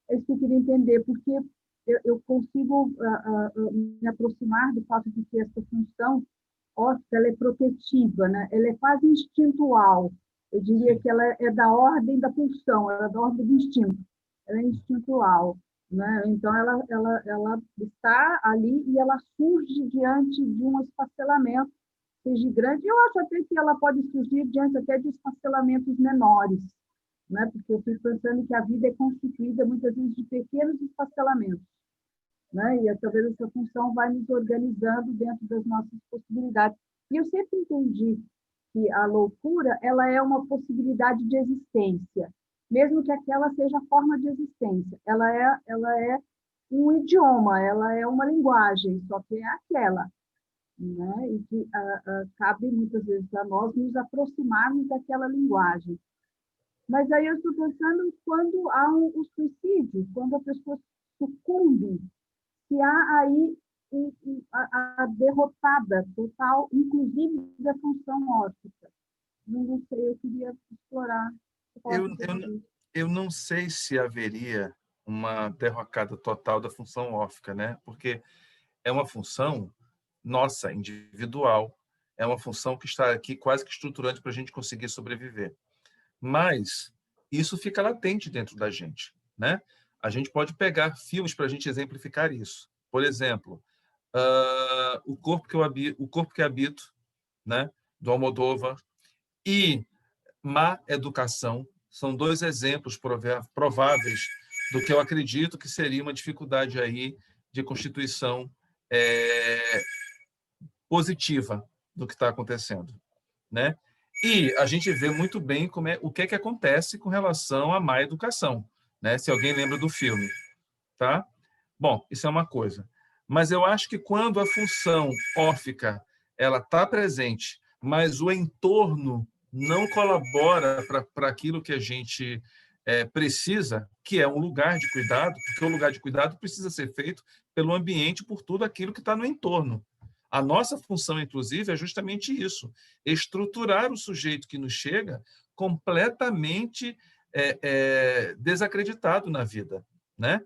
É isso que eu queria entender, porque eu consigo me aproximar do fato de que essa função óssea ela é protetiva, né? Ela é quase instintual. Eu diria que ela é da ordem da pulsão, ela é da ordem do instinto. Ela é instintual, né? Então, ela está ali e ela surge diante de um esfacelamento seja grande. Eu acho até que ela pode surgir diante até de esfacelamentos menores, né? Porque eu fico pensando que a vida é constituída muitas vezes de pequenos esfacelamentos, né? E talvez essa função vai nos organizando dentro das nossas possibilidades. E eu sempre entendi que a loucura ela é uma possibilidade de existência, mesmo que aquela seja a forma de existência. Ela é um idioma, ela é uma linguagem, só que é aquela, né? E que cabe muitas vezes a nós nos aproximarmos daquela linguagem. Mas aí eu estou pensando quando há o suicídio, quando a pessoa sucumbe, se há aí a derrotada total, inclusive da função órfica. Não sei, eu queria explorar. Eu não sei se haveria uma derrocada total da função órfica, né? Porque é uma função nossa, individual, é uma função que está aqui quase que estruturante para a gente conseguir sobreviver. Mas isso fica latente dentro da gente, né? A gente pode pegar filmes para a gente exemplificar isso. Por exemplo, o corpo que habito, né? Do Almodóvar, e Má Educação são dois exemplos prováveis do que eu acredito que seria uma dificuldade aí de constituição positiva do que está acontecendo, né? E a gente vê muito bem o que acontece com relação à má educação, né? Se alguém lembra do filme, tá? Bom, isso é uma coisa. Mas eu acho que quando a função órfica ela está presente, mas o entorno não colabora para aquilo que a gente precisa, que é um lugar de cuidado, porque o lugar de cuidado precisa ser feito pelo ambiente, por tudo aquilo que está no entorno. A nossa função, inclusive, é justamente isso: estruturar o sujeito que nos chega completamente desacreditado na vida, né?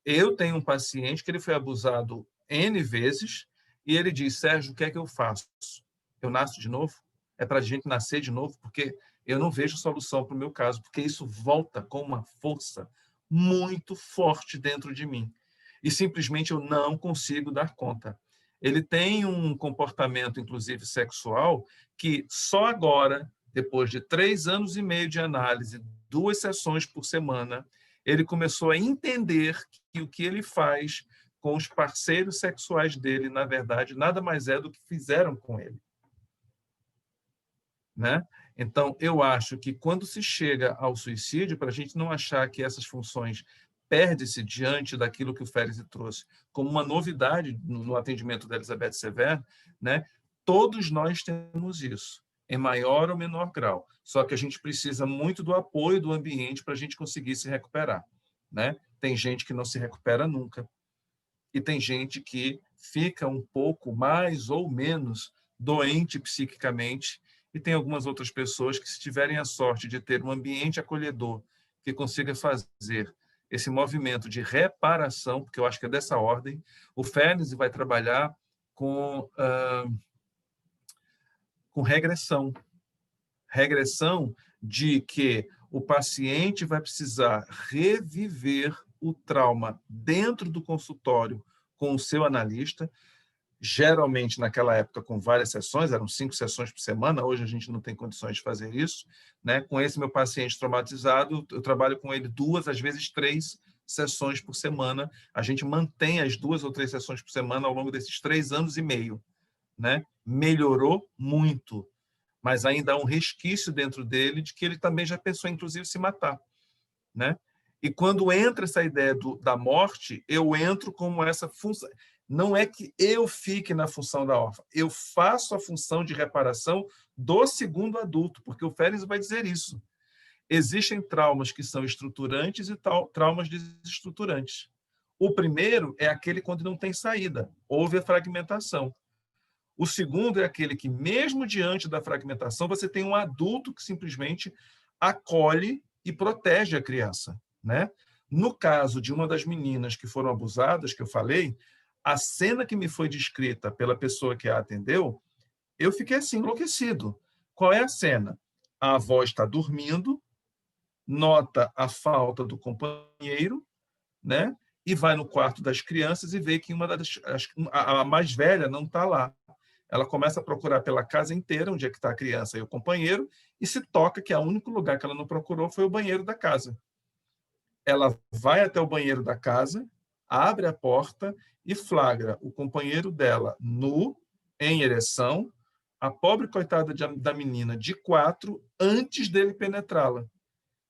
Eu tenho um paciente que ele foi abusado N vezes e ele diz: Sérgio, o que é que eu faço? Eu nasço de novo? É para a gente nascer de novo? Porque eu não vejo solução para o meu caso, porque isso volta com uma força muito forte dentro de mim. E simplesmente eu não consigo dar conta. Ele tem um comportamento, inclusive sexual, que só agora, depois de 3 anos e meio de análise, 2 sessões por semana, ele começou a entender que o que ele faz com os parceiros sexuais dele, na verdade, nada mais é do que fizeram com ele, né? Então, eu acho que quando se chega ao suicídio, para a gente não achar que essas funções perde-se diante daquilo que o Férez trouxe como uma novidade no atendimento da Elizabeth Severn, né? Todos nós temos isso, em maior ou menor grau. Só que a gente precisa muito do apoio do ambiente para a gente conseguir se recuperar, né? Tem gente que não se recupera nunca. E tem gente que fica um pouco mais ou menos doente psiquicamente. E tem algumas outras pessoas que, se tiverem a sorte de ter um ambiente acolhedor que consiga fazer esse movimento de reparação, porque eu acho que é dessa ordem, o Férez vai trabalhar com regressão. Regressão de que o paciente vai precisar reviver o trauma dentro do consultório com o seu analista, geralmente naquela época com várias sessões, eram 5 sessões por semana, hoje a gente não tem condições de fazer isso, né? Com esse meu paciente traumatizado, eu trabalho com ele 2, às vezes 3 sessões por semana, a gente mantém as 2 ou 3 sessões por semana ao longo desses 3 anos e meio, né? Melhorou muito, mas ainda há um resquício dentro dele de que ele também já pensou, inclusive, se matar, né? E quando entra essa ideia da morte, eu entro como essa função. Não é que eu fique na função da órfã, eu faço a função de reparação do segundo adulto, porque o Férez vai dizer isso. Existem traumas que são estruturantes e traumas desestruturantes. O primeiro é aquele quando não tem saída, houve a fragmentação. O segundo é aquele que, mesmo diante da fragmentação, você tem um adulto que simplesmente acolhe e protege a criança, né? No caso de uma das meninas que foram abusadas, que eu falei, a cena que me foi descrita pela pessoa que a atendeu, eu fiquei assim, enlouquecido. Qual é a cena? A avó está dormindo, nota a falta do companheiro, né? E vai no quarto das crianças e vê que a mais velha não está lá. Ela começa a procurar pela casa inteira, onde é que está a criança e o companheiro, e se toca que o único lugar que ela não procurou foi o banheiro da casa. Ela vai até o banheiro da casa, abre a porta e flagra o companheiro dela nu, em ereção, a pobre coitada da menina de 4, antes dele penetrá-la,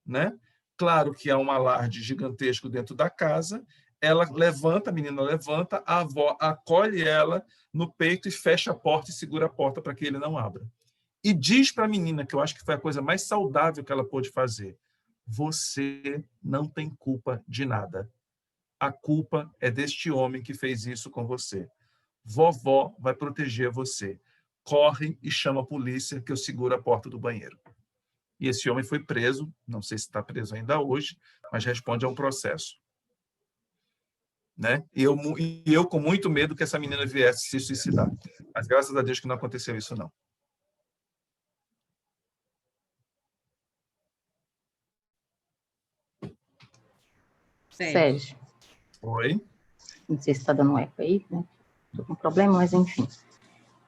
né? Claro que há um alarde gigantesco dentro da casa, ela levanta, a menina levanta, a avó acolhe ela no peito e fecha a porta e segura a porta para que ele não abra. E diz para a menina, que eu acho que foi a coisa mais saudável que ela pôde fazer: você não tem culpa de nada. A culpa é deste homem que fez isso com você. Vovó vai proteger você. Corre e chama a polícia, que eu seguro a porta do banheiro. E esse homem foi preso, não sei se está preso ainda hoje, mas responde a um processo. Né? E eu com muito medo que essa menina viesse se suicidar. Mas graças a Deus que não aconteceu isso, não. Sérgio, Oi? não sei se está dando eco aí, né? Estou com problema, mas enfim.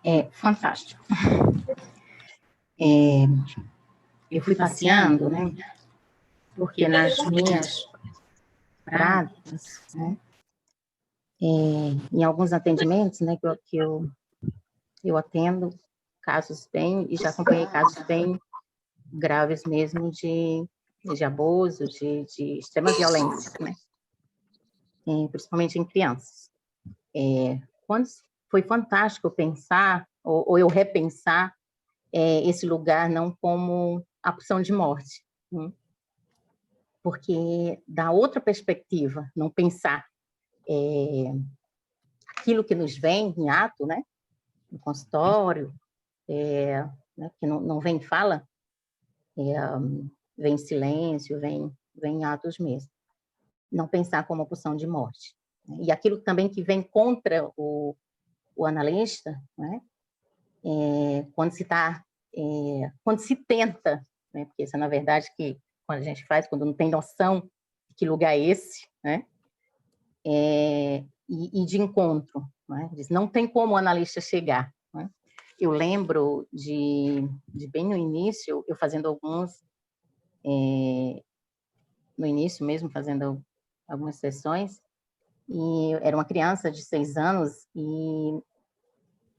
É fantástico. Eu fui passeando, né? Porque nas minhas práticas, né? Em alguns atendimentos, né? Que eu atendo casos bem, e já acompanhei casos bem graves mesmo de abuso, de extrema violência, né? Principalmente em crianças. Quando foi fantástico pensar, ou eu repensar esse lugar não como a opção de morte, né? Porque dá outra perspectiva, não pensar aquilo que nos vem em ato, né? No consultório, né? Que não vem em fala, vem em silêncio, vem em atos mesmo. Não pensar como opção de morte. E aquilo também que vem contra o analista, né? Quando se tenta, né? Porque isso é, na verdade, que quando a gente faz, quando não tem noção de que lugar é esse, né? E de encontro, né? Diz, não tem como o analista chegar, né? Eu lembro de bem no início, eu fazendo alguns, no início mesmo, fazendo algumas sessões, e era uma criança de 6 anos, e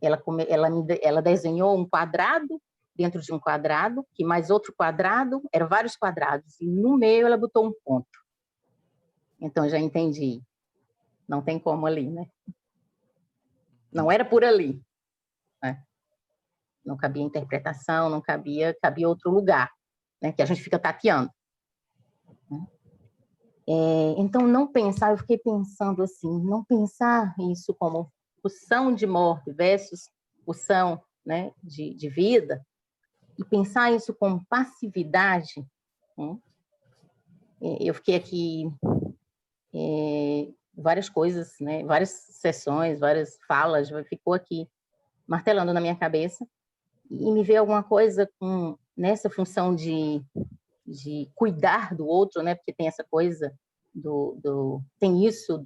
ela desenhou um quadrado dentro de um quadrado, que mais outro quadrado, eram vários quadrados, e no meio ela botou um ponto. Então, já entendi. Não tem como ali, né? Não era por ali, né? Não cabia interpretação, não cabia outro lugar, né? Que a gente fica tateando. Né? Então, não pensar, eu fiquei pensando assim, não pensar isso como pulsão de morte versus pulsão, né, de vida, e pensar isso como passividade, né? Eu fiquei aqui várias coisas, né, várias sessões, várias falas, ficou aqui martelando na minha cabeça, e me veio alguma coisa nessa função de cuidar do outro, né, porque tem essa coisa tem isso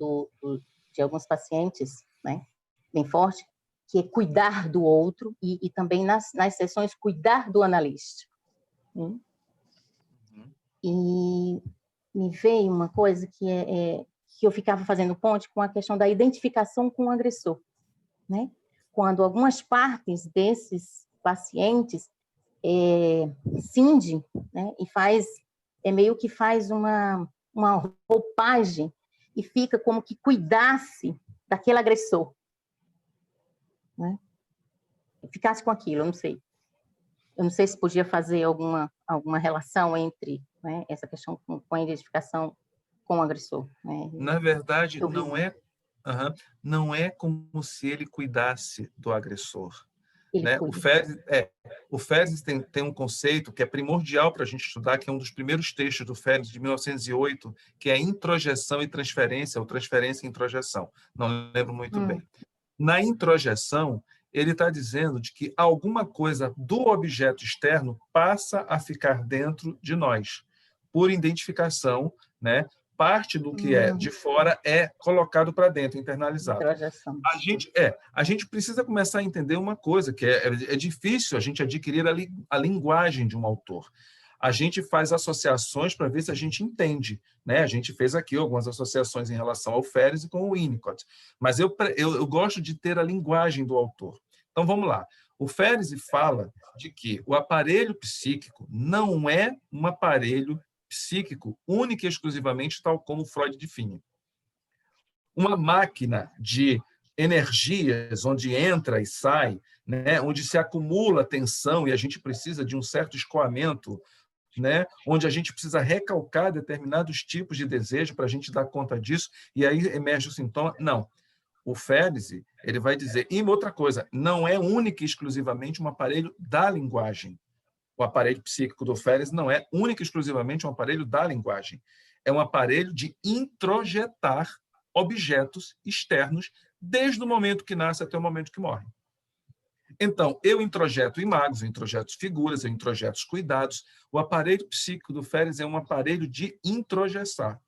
de alguns pacientes, né, bem forte, que é cuidar do outro, e também nas sessões cuidar do analista. Né? E me veio uma coisa que que eu ficava fazendo ponte com a questão da identificação com o agressor, né? Quando algumas partes desses pacientes cindem, né? E meio que faz uma roupagem e fica como que cuidasse daquele agressor, né? Ficasse com aquilo, eu não sei se podia fazer alguma relação entre, né, essa questão com a identificação com o agressor, né? Na verdade, não é como se ele cuidasse do agressor. Ele Né? cuida. O Fezes tem um conceito que é primordial para a gente estudar, que é um dos primeiros textos do Fezes, de 1908, que é introjeção e transferência, ou transferência e introjeção. Não lembro muito bem. Na introjeção, ele está dizendo de que alguma coisa do objeto externo passa a ficar dentro de nós, por identificação, né, parte do que é de fora é colocado para dentro, internalizado. Introjeção. A gente precisa começar a entender uma coisa, que é difícil a gente adquirir a linguagem de um autor. A gente faz associações para ver se a gente entende, né? A gente fez aqui algumas associações em relação ao Ferris e com o Winnicott, mas eu gosto de ter a linguagem do autor. Então, vamos lá. O Ferris fala de que o aparelho psíquico não é um aparelho psíquico única e exclusivamente tal como Freud define. Uma máquina de energias onde entra e sai, né, onde se acumula tensão e a gente precisa de um certo escoamento, né, onde a gente precisa recalcar determinados tipos de desejo para a gente dar conta disso, e aí emerge o sintoma. Não. O Ferris, ele vai dizer, e outra coisa, não é única e exclusivamente um aparelho da linguagem. O aparelho psíquico do Ferris não é única e exclusivamente um aparelho da linguagem. É um aparelho de introjetar objetos externos desde o momento que nasce até o momento que morre. Então, eu introjeto imagens, eu introjeto figuras, eu introjeto cuidados. O aparelho psíquico do Ferris é um aparelho de introjetar,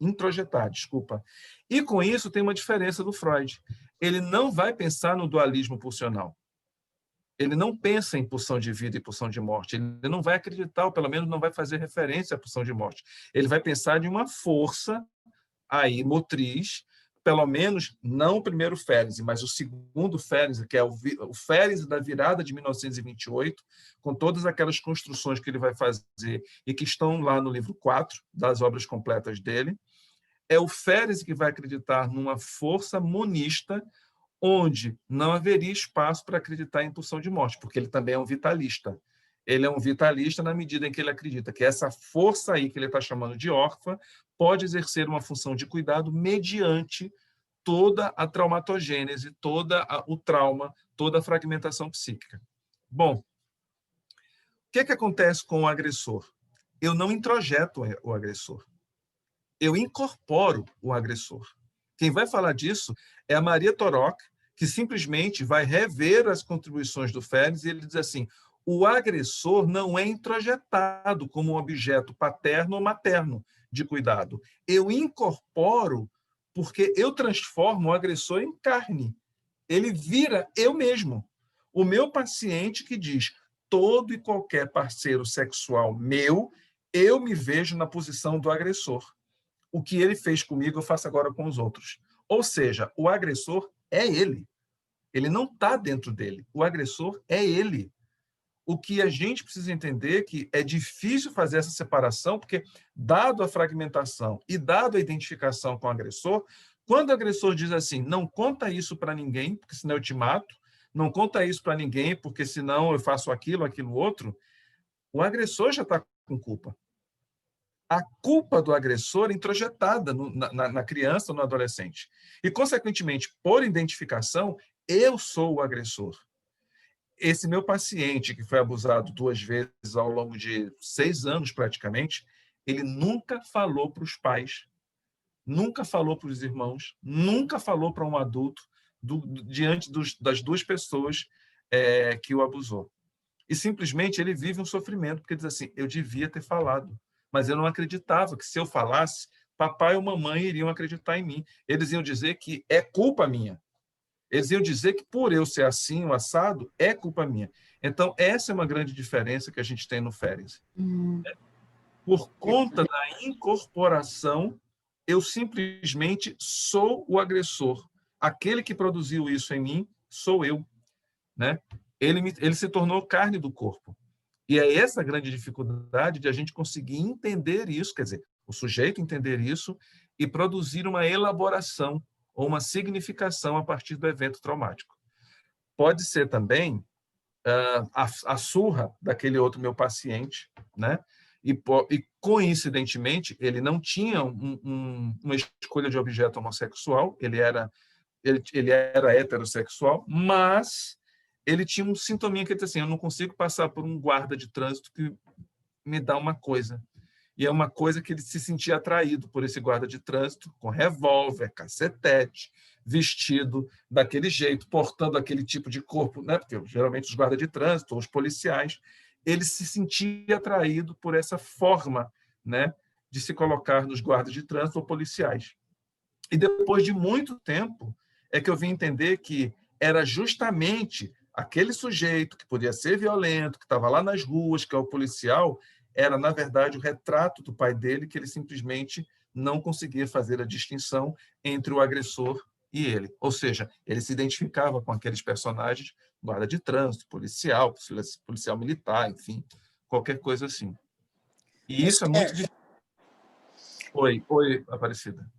desculpa. E com isso tem uma diferença do Freud. Ele não vai pensar no dualismo pulsional. Ele não pensa em pulsão de vida e pulsão de morte. Ele não vai acreditar, ou pelo menos não vai fazer referência à pulsão de morte. Ele vai pensar em uma força aí motriz, pelo menos não o primeiro Ferris, mas o segundo Ferris, que é o Ferris da virada de 1928, com todas aquelas construções que ele vai fazer e que estão lá no livro 4 das obras completas dele. É o Ferris que vai acreditar numa força monista, onde não haveria espaço para acreditar em pulsão de morte, porque ele também é um vitalista. Ele é um vitalista na medida em que ele acredita que essa força aí, que ele está chamando de órfã, pode exercer uma função de cuidado mediante toda a traumatogênese, todo o trauma, toda a fragmentação psíquica. Bom, o que acontece com o agressor? Eu não introjeto o agressor. Eu incorporo o agressor. Quem vai falar disso é a Maria Torok, que simplesmente vai rever as contribuições do Ferris e ele diz assim, o agressor não é introjetado como um objeto paterno ou materno de cuidado. Eu incorporo porque eu transformo o agressor em carne. Ele vira eu mesmo. O meu paciente que diz, todo e qualquer parceiro sexual meu, eu me vejo na posição do agressor. O que ele fez comigo, eu faço agora com os outros. Ou seja, o agressor é ele. Ele não está dentro dele. O agressor é ele. O que a gente precisa entender é que é difícil fazer essa separação, porque, dado a fragmentação e dado a identificação com o agressor, quando o agressor diz assim, não conta isso para ninguém, porque senão eu te mato, não conta isso para ninguém, porque senão eu faço aquilo outro, o agressor já está com culpa. A culpa do agressor é introjetada na criança ou no adolescente. E, consequentemente, por identificação, eu sou o agressor. Esse meu paciente, que foi abusado 2 vezes ao longo de 6 anos, praticamente, ele nunca falou para os pais, nunca falou para os irmãos, nunca falou para um adulto diante das 2 pessoas que o abusou. E, simplesmente, ele vive um sofrimento, porque diz assim, eu devia ter falado, mas eu não acreditava que, se eu falasse, papai ou mamãe iriam acreditar em mim. Eles iam dizer que é culpa minha. Eles iam dizer que, por eu ser assim, o assado, é culpa minha. Então, essa é uma grande diferença que a gente tem no Ferris. Por conta da incorporação, eu simplesmente sou o agressor. Aquele que produziu isso em mim, sou eu. Né? Ele se tornou carne do corpo. E é essa a grande dificuldade de a gente conseguir entender isso, quer dizer, o sujeito entender isso e produzir uma elaboração ou uma significação a partir do evento traumático. Pode ser também a surra daquele outro meu paciente, né? E coincidentemente, ele não tinha uma escolha de objeto homossexual, ele era heterossexual, mas ele tinha um sintominha que ele disse assim, eu não consigo passar por um guarda de trânsito que me dá uma coisa. E é uma coisa que ele se sentia atraído por esse guarda de trânsito, com revólver, cacetete, vestido daquele jeito, portando aquele tipo de corpo, né? Porque geralmente os guardas de trânsito, ou os policiais, ele se sentia atraído por essa forma, né? de se colocar nos guardas de trânsito ou policiais. E depois de muito tempo é que eu vim entender que era justamente aquele sujeito que podia ser violento, que estava lá nas ruas, que é o policial, era, na verdade, o retrato do pai dele, que ele simplesmente não conseguia fazer a distinção entre o agressor e ele. Ou seja, ele se identificava com aqueles personagens, guarda de trânsito, policial, policial militar, enfim, qualquer coisa assim. E isso é muito difícil. Oi, Aparecida.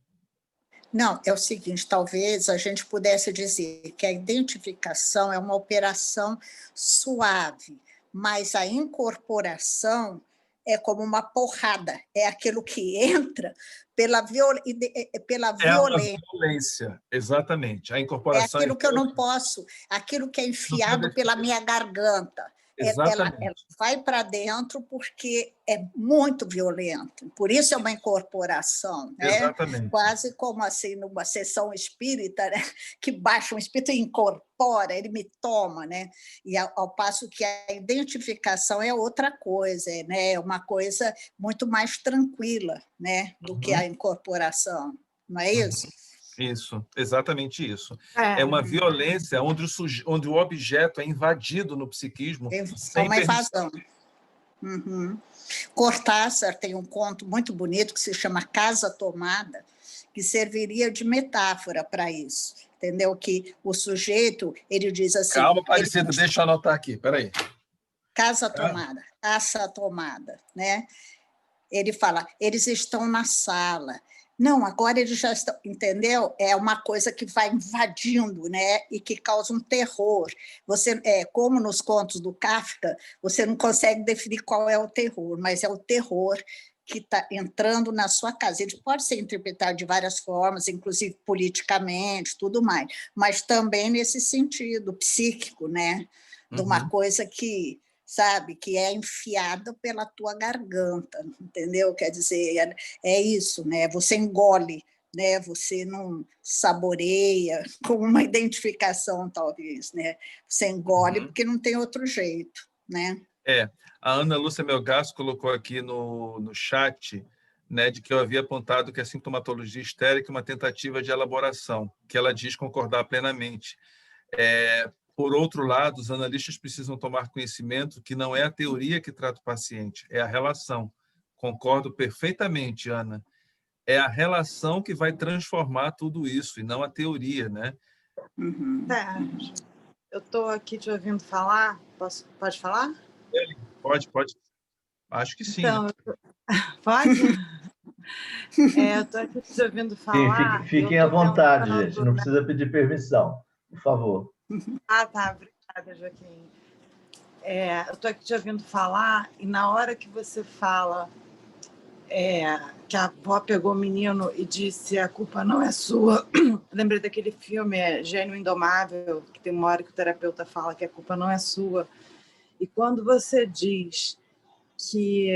Não, é o seguinte, talvez a gente pudesse dizer que a identificação é uma operação suave, mas a incorporação é como uma porrada, é aquilo que entra pela violência, exatamente. A é incorporação aquilo que eu não posso, aquilo que é enfiado pela minha garganta. Ela vai para dentro porque é muito violento. Por isso é uma incorporação, né? Exatamente. Quase como assim numa sessão espírita, né? Que baixa um espírito e incorpora, ele me toma, né? E ao passo que a identificação é outra coisa, né? É uma coisa muito mais tranquila, né? Do que a incorporação, não é isso? Isso, exatamente isso. É uma violência onde o objeto é invadido no psiquismo sem uma invasão. Cortázar tem um conto muito bonito que se chama Casa Tomada, que serviria de metáfora para isso. Entendeu? Que o sujeito, ele diz assim... Calma, Aparecida, deixa eu anotar aqui, peraí. Casa tomada, né? Ele fala, eles estão na sala. Não, agora eles já estão, entendeu? É uma coisa que vai invadindo, né? E que causa um terror. Você, como nos contos do Kafka, você não consegue definir qual é o terror, mas é o terror que está entrando na sua casa. Ele pode ser interpretado de várias formas, inclusive politicamente, tudo mais, mas também nesse sentido psíquico, né? De uma coisa que, sabe, que é enfiada pela tua garganta, entendeu? Quer dizer, é isso, né? Você engole, né? Você não saboreia, com uma identificação, talvez, né? Você engole porque não tem outro jeito, né? A Ana Lúcia Melgaço colocou aqui no chat, né, de que eu havia apontado que a sintomatologia histérica é uma tentativa de elaboração, que ela diz concordar plenamente. Por outro lado, os analistas precisam tomar conhecimento que não é a teoria que trata o paciente, é a relação. Concordo perfeitamente, Ana. É a relação que vai transformar tudo isso, e não a teoria, né? Eu estou aqui te ouvindo falar. Pode falar? Pode. Acho que sim. Então, pode? Eu estou aqui te ouvindo falar. Fiquem à vontade, gente. Não precisa pedir permissão, por favor. Tá. Obrigada, Joaquim. Eu estou aqui te ouvindo falar, e na hora que você fala que a avó pegou o menino e disse a culpa não é sua, lembrei daquele filme Gênio Indomável, que tem uma hora que o terapeuta fala que a culpa não é sua. E quando você diz que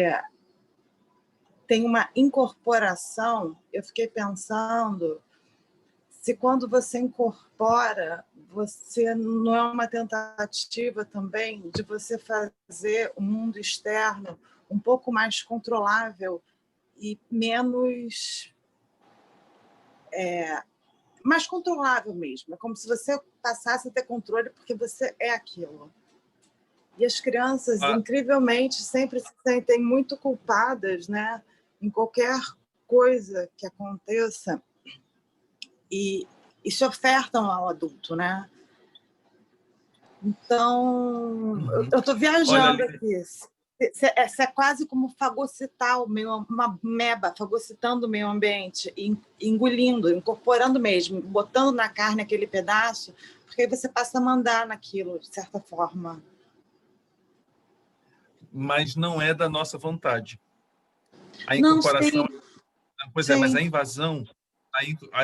tem uma incorporação, eu fiquei pensando se quando você incorpora, você não é uma tentativa também de você fazer o mundo externo um pouco mais controlável e menos... mais controlável mesmo. É como se você passasse a ter controle porque você é aquilo. E as crianças, incrivelmente, sempre se sentem muito culpadas, né, em qualquer coisa que aconteça e se ofertam ao adulto, né? Então, eu estou viajando aqui. É quase como fagocitar uma meba, fagocitando o meio ambiente, engolindo, incorporando mesmo, botando na carne aquele pedaço, porque aí você passa a mandar naquilo, de certa forma. Mas não é da nossa vontade. A incorporação... Pois é, mas a invasão,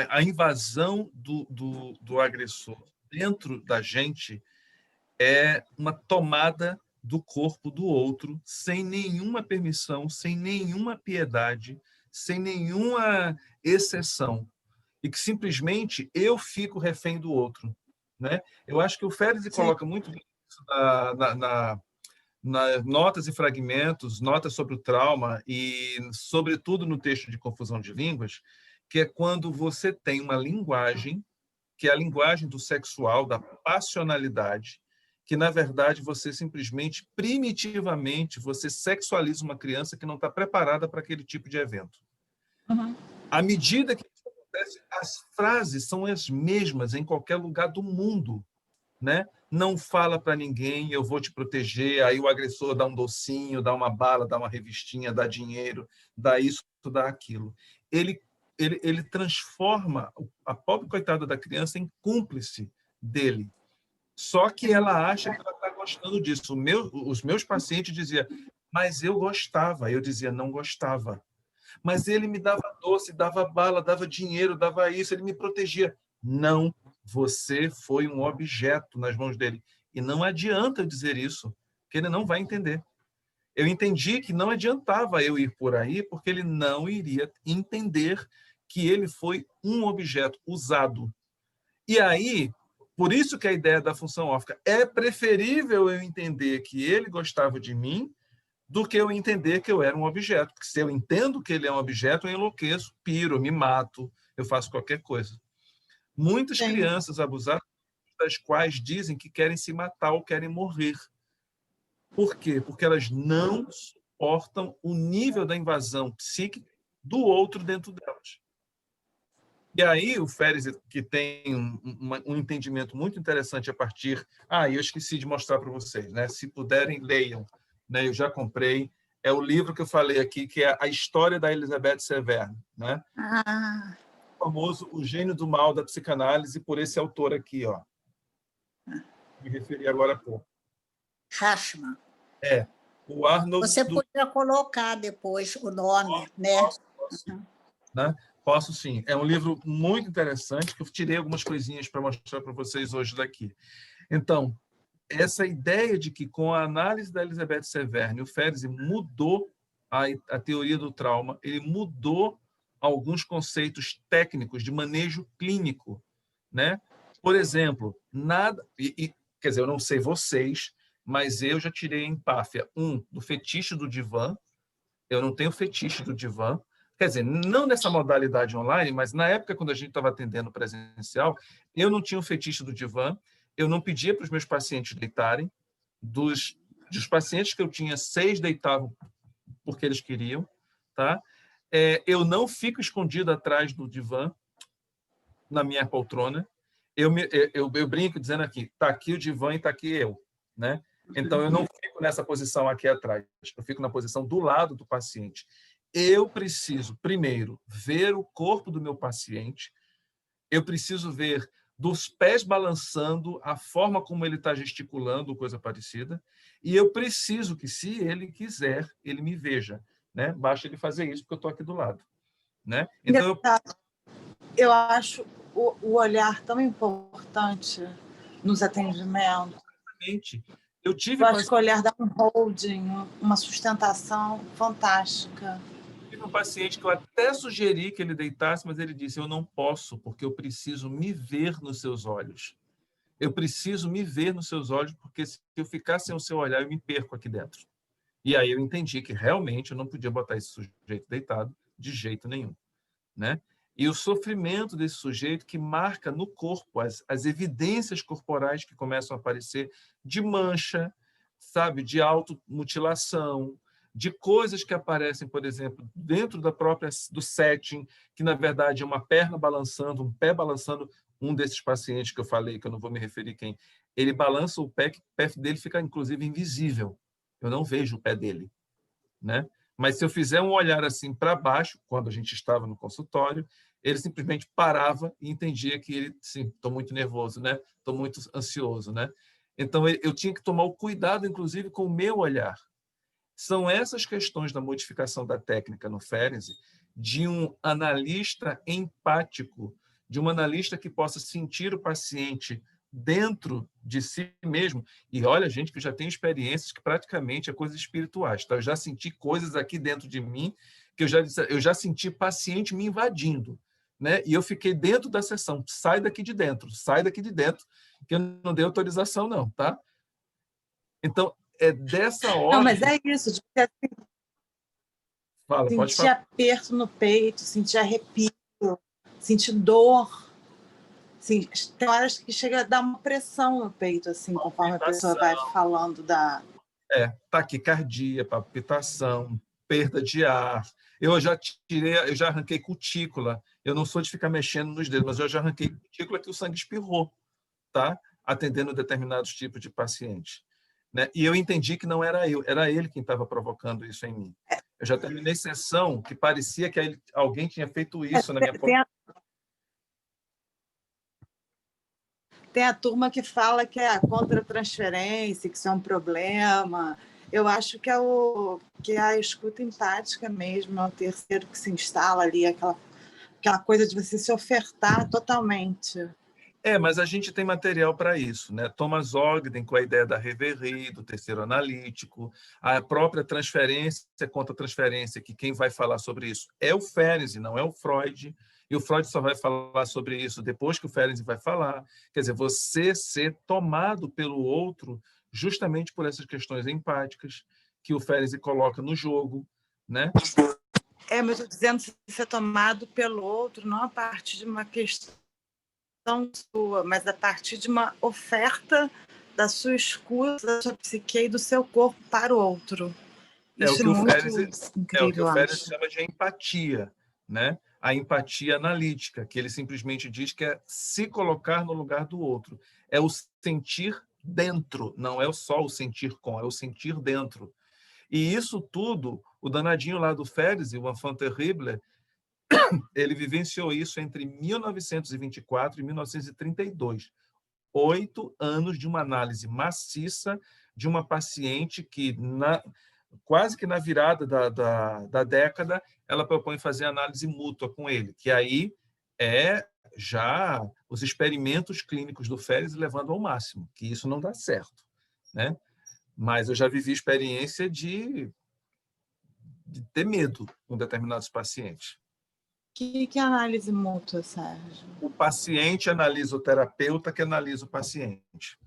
a invasão do agressor dentro da gente é uma tomada do corpo do outro, sem nenhuma permissão, sem nenhuma piedade, sem nenhuma exceção. E que simplesmente eu fico refém do outro, né? Eu acho que o Férez coloca muito bem isso notas e fragmentos, notas sobre o trauma e, sobretudo, no texto de Confusão de Línguas, que é quando você tem uma linguagem, que é a linguagem do sexual, da passionalidade, que, na verdade, você simplesmente, primitivamente, você sexualiza uma criança que não está preparada para aquele tipo de evento. Uhum. À medida que isso acontece, as frases são as mesmas em qualquer lugar do mundo, né? Não fala para ninguém, eu vou te proteger, aí o agressor dá um docinho, dá uma bala, dá uma revistinha, dá dinheiro, dá isso, dá aquilo. Ele transforma a pobre coitada da criança em cúmplice dele. Só que ela acha que ela está gostando disso. Os meus pacientes diziam, mas eu gostava. Eu dizia, não gostava. Mas ele me dava doce, dava bala, dava dinheiro, dava isso, ele me protegia. Não, você foi um objeto nas mãos dele. E não adianta eu dizer isso, que ele não vai entender. Eu entendi que não adiantava eu ir por aí, porque ele não iria entender que ele foi um objeto usado. E aí, por isso que a ideia da função órfica é preferível eu entender que ele gostava de mim do que eu entender que eu era um objeto. Porque se eu entendo que ele é um objeto, eu enlouqueço, piro, me mato, eu faço qualquer coisa. Muitas crianças abusadas, das quais dizem que querem se matar ou querem morrer. Por quê? Porque elas não suportam o nível da invasão psíquica do outro dentro delas. E aí o Férez, que tem um entendimento muito interessante a partir... eu esqueci de mostrar para vocês, né? Se puderem, leiam. Né? Eu já comprei. É o livro que eu falei aqui, que é A História da Elizabeth Severn. Né? O famoso O Gênio do Mal da Psicanálise, por esse autor aqui. Ó. Me referi agora há pouco. Rashman. O Arnold... Você podia colocar depois o nome, né? Posso, né? Posso sim. É um livro muito interessante, que eu tirei algumas coisinhas para mostrar para vocês hoje daqui. Então, essa ideia de que com a análise da Elizabeth Severn, o Férez mudou a teoria do trauma, ele mudou alguns conceitos técnicos de manejo clínico. Né? Por exemplo, quer dizer, eu não sei vocês, mas eu já tirei em empáfia do fetiche do divã. Eu não tenho fetiche do divã. Quer dizer, não nessa modalidade online, mas na época, quando a gente estava atendendo presencial, eu não tinha o fetiche do divã, eu não pedia para os meus pacientes deitarem. Dos pacientes que eu tinha, 6 deitavam porque eles queriam. Tá? Eu não fico escondido atrás do divã, na minha poltrona. Eu brinco dizendo aqui, está aqui o divã e está aqui eu. Né? Então, eu não fico nessa posição aqui atrás, eu fico na posição do lado do paciente. Eu preciso, primeiro, ver o corpo do meu paciente, eu preciso ver dos pés balançando, a forma como ele está gesticulando, coisa parecida, e eu preciso que, se ele quiser, ele me veja. Né? Basta ele fazer isso, porque eu estou aqui do lado. Né? Então, eu acho o olhar tão importante nos atendimentos. Exatamente. Eu acho que o olhar dá um holding, uma sustentação fantástica. Tive um paciente que eu até sugeri que ele deitasse, mas ele disse, eu não posso, porque eu preciso me ver nos seus olhos. Eu preciso me ver nos seus olhos, porque se eu ficar sem o seu olhar, eu me perco aqui dentro. E aí eu entendi que realmente eu não podia botar esse sujeito deitado de jeito nenhum. Né? E o sofrimento desse sujeito que marca no corpo as evidências corporais que começam a aparecer de mancha, sabe, de automutilação, de coisas que aparecem, por exemplo, dentro do setting, que na verdade é uma perna balançando, um pé balançando. Um desses pacientes que eu falei, que eu não vou me referir quem, ele balança o pé, que o pé dele fica inclusive invisível. Eu não vejo o pé dele. Né? Mas se eu fizer um olhar assim para baixo, quando a gente estava no consultório, ele simplesmente parava e entendia que ele, sim, estou muito nervoso, né? Estou muito ansioso, né? Então eu tinha que tomar o cuidado, inclusive, com o meu olhar. São essas questões da modificação da técnica no Férez, de um analista empático, de um analista que possa sentir o paciente dentro de si mesmo. E olha, gente, que já tem experiências que praticamente é coisas espirituais. Tá? Eu já senti coisas aqui dentro de mim que eu já senti paciente me invadindo. Né? E eu fiquei dentro da sessão. Sai daqui de dentro, que eu não dei autorização, não. Tá? Então, é dessa Não, hora... mas é isso, de Fala, pode sentir falar. aperto no peito, sentir arrepio, sentir dor. Assim, tem horas que chega a dar uma pressão no peito, assim, conforme a pessoa vai falando da... Taquicardia, palpitação, perda de ar. Eu já arranquei cutícula. Eu não sou de ficar mexendo nos dedos, mas eu já arranquei cutícula que o sangue espirrou, tá? Atendendo determinados tipos de pacientes. Né? E eu entendi que não era eu, era ele quem estava provocando isso em mim. Eu já terminei sessão que parecia que alguém tinha feito isso na minha... Tem a turma que fala que é contra a transferência, que isso é um problema. Eu acho que é a escuta empática mesmo, é o terceiro que se instala ali, aquela coisa de você se ofertar totalmente. Mas a gente tem material para isso, né? Thomas Ogden, com a ideia da reverie, do terceiro analítico, a própria transferência contra transferência, que quem vai falar sobre isso é o Ferenczi, não é o Freud, e o Freud só vai falar sobre isso depois que o Ferenczi vai falar. Quer dizer, você ser tomado pelo outro justamente por essas questões empáticas que o Ferenczi coloca no jogo, né? Mas eu estou dizendo ser tomado pelo outro, não a partir de uma questão sua, mas a partir de uma oferta da sua escuta, da sua psique e do seu corpo para o outro. Isso é o que o Ferenczi chama de empatia, né? A empatia analítica, que ele simplesmente diz que é se colocar no lugar do outro. É o sentir dentro, não é só o sentir com, é o sentir dentro. E isso tudo, o danadinho lá do Ferenczi, o Enfant Terrible, ele vivenciou isso entre 1924 e 1932. 8 anos de uma análise maciça de uma paciente que, quase que na virada da década, ela propõe fazer análise mútua com ele, que aí é já os experimentos clínicos do Ferenczi levando ao máximo, que isso não dá certo, né? Mas eu já vivi experiência de ter medo com determinados pacientes. O que é análise mútua, Sérgio? O paciente analisa o terapeuta, que analisa o paciente.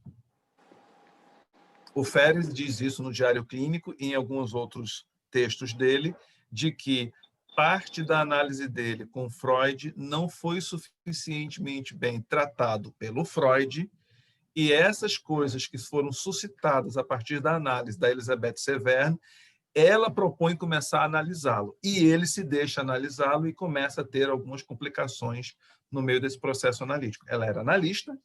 O Ferenczi diz isso no Diário Clínico e em alguns outros textos dele, de que parte da análise dele com Freud não foi suficientemente bem tratado pelo Freud, e essas coisas que foram suscitadas a partir da análise da Elisabeth Severn, ela propõe começar a analisá-lo, e ele se deixa analisá-lo e começa a ter algumas complicações no meio desse processo analítico. Ela era analista,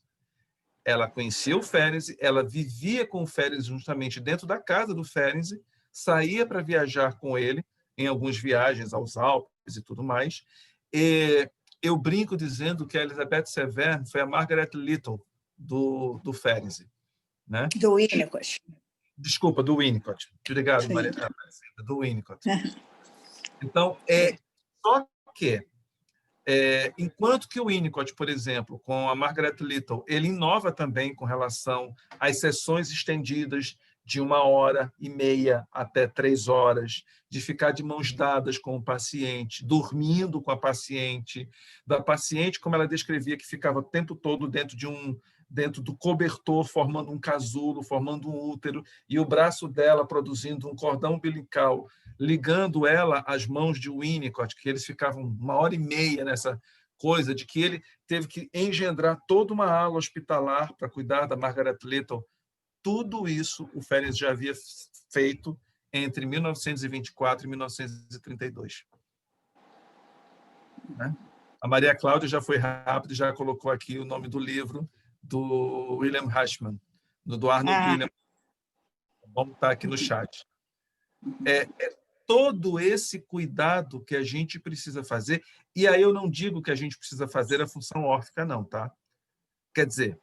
ela conhecia o Ferenczi, ela vivia com o Ferenczi justamente dentro da casa do Ferenczi, saía para viajar com ele em algumas viagens aos Alpes e tudo mais. E eu brinco dizendo que a Elisabeth Severn foi a Margaret Little do Ferenczi, né? Do Winnicott. Desculpa, do Winnicott. Obrigado, Maria Aparecida, do Winnicott. Então, só que, enquanto que o Winnicott, por exemplo, com a Margaret Little, ele inova também com relação às sessões estendidas de 1h30 até 3 horas, de ficar de mãos dadas com o paciente, dormindo com a paciente, da paciente, como ela descrevia, que ficava o tempo todo dentro do cobertor, formando um casulo, formando um útero, e o braço dela produzindo um cordão umbilical, ligando ela às mãos de Winnicott, que eles ficavam 1h30 nessa coisa, de que ele teve que engendrar toda uma ala hospitalar para cuidar da Margaret Little. Tudo isso o Ferenczi já havia feito entre 1924 e 1932. Né? A Maria Cláudia já foi rápida e já colocou aqui o nome do livro do William Hashman, do Arnold William. Vamos estar aqui no chat. Todo esse cuidado que a gente precisa fazer, e aí eu não digo que a gente precisa fazer a função órfica, não, tá? Quer dizer,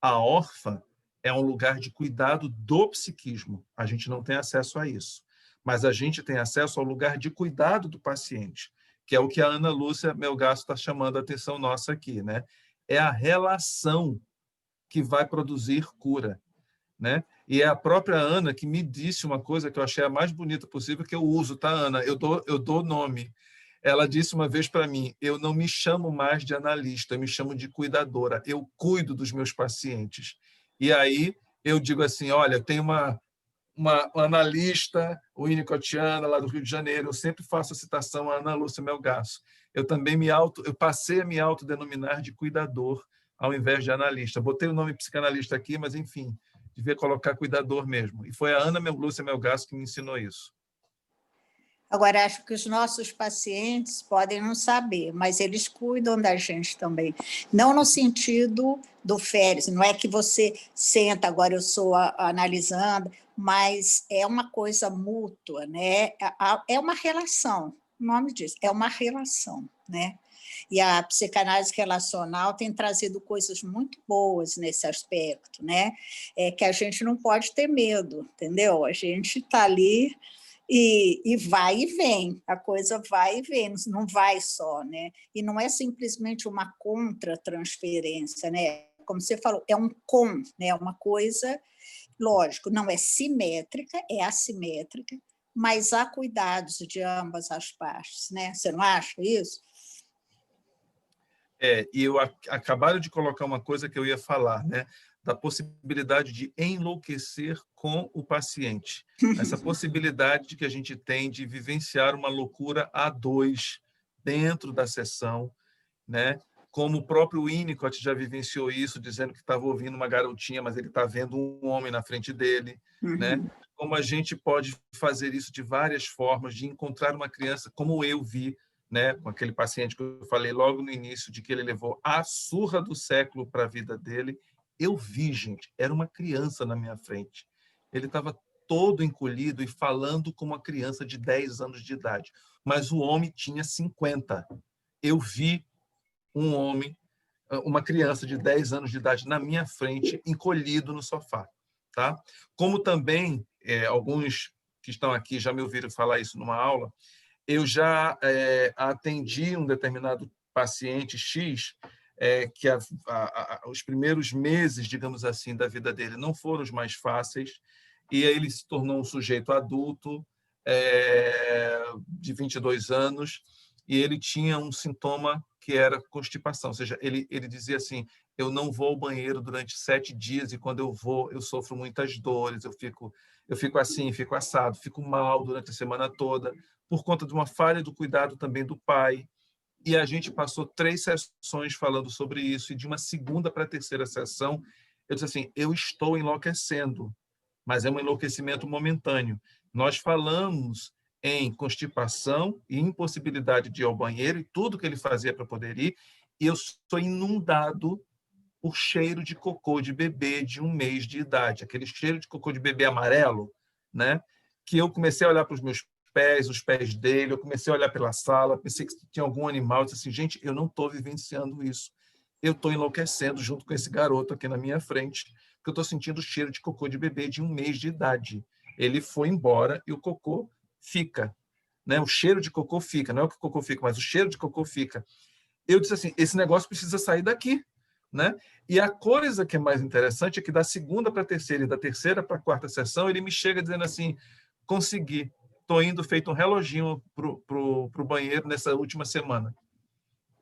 a órfã é um lugar de cuidado do psiquismo. A gente não tem acesso a isso. Mas a gente tem acesso ao lugar de cuidado do paciente, que é o que a Ana Lúcia Melgaço está chamando a atenção nossa aqui, né? É a relação que vai produzir cura, né? E é a própria Ana que me disse uma coisa que eu achei a mais bonita possível, que eu uso, tá, Ana? Eu dou nome. Ela disse uma vez para mim, eu não me chamo mais de analista, eu me chamo de cuidadora, eu cuido dos meus pacientes. E aí eu digo assim, olha, eu tenho uma analista winnicottiana lá do Rio de Janeiro, eu sempre faço a citação a Ana Lúcia Melgaço. Eu também eu passei a me autodenominar de cuidador ao invés de analista. Botei o nome psicanalista aqui, mas, enfim, devia colocar cuidador mesmo. E foi a Ana Lúcia Melgaço que me ensinou isso. Agora, acho que os nossos pacientes podem não saber, mas eles cuidam da gente também. Não no sentido do Férez, não é que você senta, agora eu sou analisando, mas é uma coisa mútua, né? É uma relação, o nome diz, é uma relação, né? E a psicanálise relacional tem trazido coisas muito boas nesse aspecto, né? É que a gente não pode ter medo, entendeu? A gente está ali e vai e vem, a coisa vai e vem, não vai só, né? E não é simplesmente uma contra-transferência, né? Como você falou, é um com, né? Uma coisa, lógico, não é simétrica, é assimétrica, mas há cuidados de ambas as partes, né? Você não acha isso? E acabaram de colocar uma coisa que eu ia falar, né? Da possibilidade de enlouquecer com o paciente. Essa possibilidade de que a gente tem de vivenciar uma loucura a dois dentro da sessão, né? Como o próprio Winnicott já vivenciou isso, dizendo que estava ouvindo uma garotinha, mas ele está vendo um homem na frente dele, né? Como a gente pode fazer isso de várias formas, de encontrar uma criança, como eu vi, né, com aquele paciente que eu falei logo no início, de que ele levou a surra do século para a vida dele. Eu vi, gente, era uma criança na minha frente. Ele estava todo encolhido e falando como uma criança de 10 anos de idade, mas o homem tinha 50. Eu vi um homem, uma criança de 10 anos de idade na minha frente, encolhido no sofá. Tá? Como também, alguns que estão aqui já me ouviram falar isso numa aula, eu já atendi um determinado paciente X, que os primeiros meses, digamos assim, da vida dele não foram os mais fáceis, e aí ele se tornou um sujeito adulto, de 22 anos, e ele tinha um sintoma que era constipação, ou seja, ele dizia assim, eu não vou ao banheiro durante 7 dias, e quando eu vou, eu sofro muitas dores, eu fico assim, fico assado, fico mal durante a semana toda, por conta de uma falha do cuidado também do pai. E a gente passou 3 sessões falando sobre isso, e de uma segunda para a terceira sessão, eu disse assim, eu estou enlouquecendo, mas é um enlouquecimento momentâneo. Nós falamos em constipação e impossibilidade de ir ao banheiro, e tudo que ele fazia para poder ir, e eu sou inundado por cheiro de cocô de bebê de 1 mês de idade, aquele cheiro de cocô de bebê amarelo, né? Que eu comecei a olhar para os meus pés, os pés dele, eu comecei a olhar pela sala, pensei que tinha algum animal, eu disse assim, gente, eu não estou vivenciando isso. Eu estou enlouquecendo junto com esse garoto aqui na minha frente, porque eu estou sentindo o cheiro de cocô de bebê de 1 mês de idade. Ele foi embora e o cocô fica. Né? O cheiro de cocô fica, não é o que o cocô fica, mas o cheiro de cocô fica. Eu disse assim, esse negócio precisa sair daqui. Né? E a coisa que é mais interessante é que da segunda para a terceira e da terceira para a quarta sessão, ele me chega dizendo assim, consegui, estou indo feito um reloginho pro banheiro nessa última semana.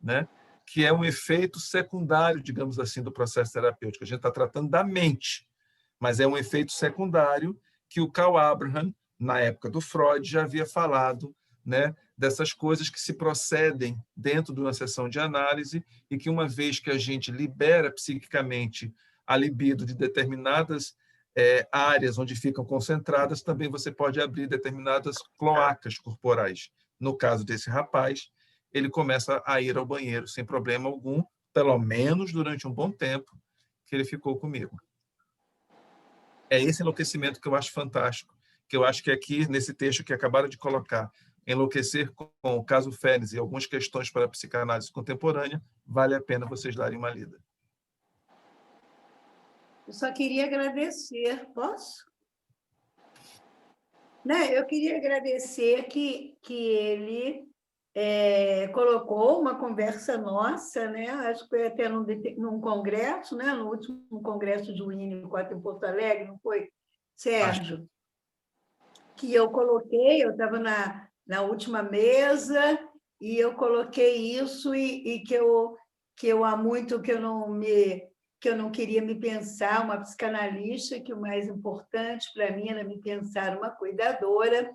Né? Que é um efeito secundário, digamos assim, do processo terapêutico. A gente está tratando da mente, mas é um efeito secundário que o Carl Abraham, na época do Freud, já havia falado, né, dessas coisas que se procedem dentro de uma sessão de análise e que, uma vez que a gente libera psiquicamente a libido de determinadas áreas onde ficam concentradas, também você pode abrir determinadas cloacas corporais. No caso desse rapaz, ele começa a ir ao banheiro sem problema algum, pelo menos durante um bom tempo que ele ficou comigo. É esse enlouquecimento que eu acho fantástico, que eu acho que aqui, nesse texto que acabaram de colocar, Enlouquecer com o caso Férez e algumas questões para a psicanálise contemporânea, vale a pena vocês darem uma lida. Eu só queria agradecer, posso? Né? Eu queria agradecer que ele colocou uma conversa nossa, né? Acho que foi até num congresso, né? No último congresso de Winnicott em Porto Alegre, não foi, Sérgio? Que eu coloquei, eu estava na última mesa e eu coloquei isso e que eu há muito que eu não me que eu não queria me pensar uma psicanalista, que o mais importante para mim era me pensar uma cuidadora.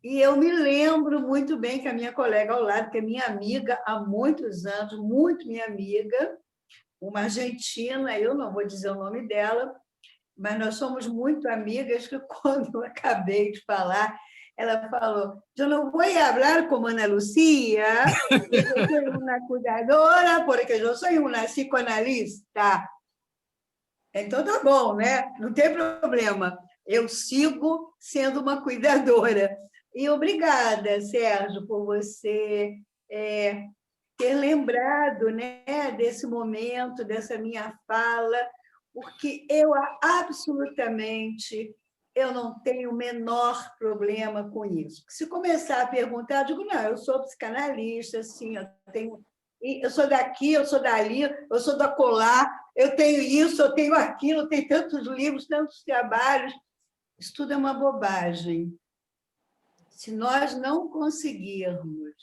E eu me lembro muito bem que a minha colega ao lado, que é minha amiga há muitos anos, muito minha amiga, uma argentina, eu não vou dizer o nome dela, mas nós somos muito amigas, que quando eu acabei de falar, ela falou, eu não vou falar como Ana Lucia, eu sou uma cuidadora, porque eu sou uma psicoanalista. Então, tá bom, né? Não tem problema. Eu sigo sendo uma cuidadora. E obrigada, Sérgio, por você ter lembrado, né, desse momento, dessa minha fala, porque eu não tenho o menor problema com isso. Se começar a perguntar, eu digo, não, eu sou psicanalista, assim, eu sou daqui, eu sou dali, eu sou da colar, eu tenho isso, eu tenho aquilo, eu tenho tantos livros, tantos trabalhos. Isso tudo é uma bobagem. Se nós não conseguirmos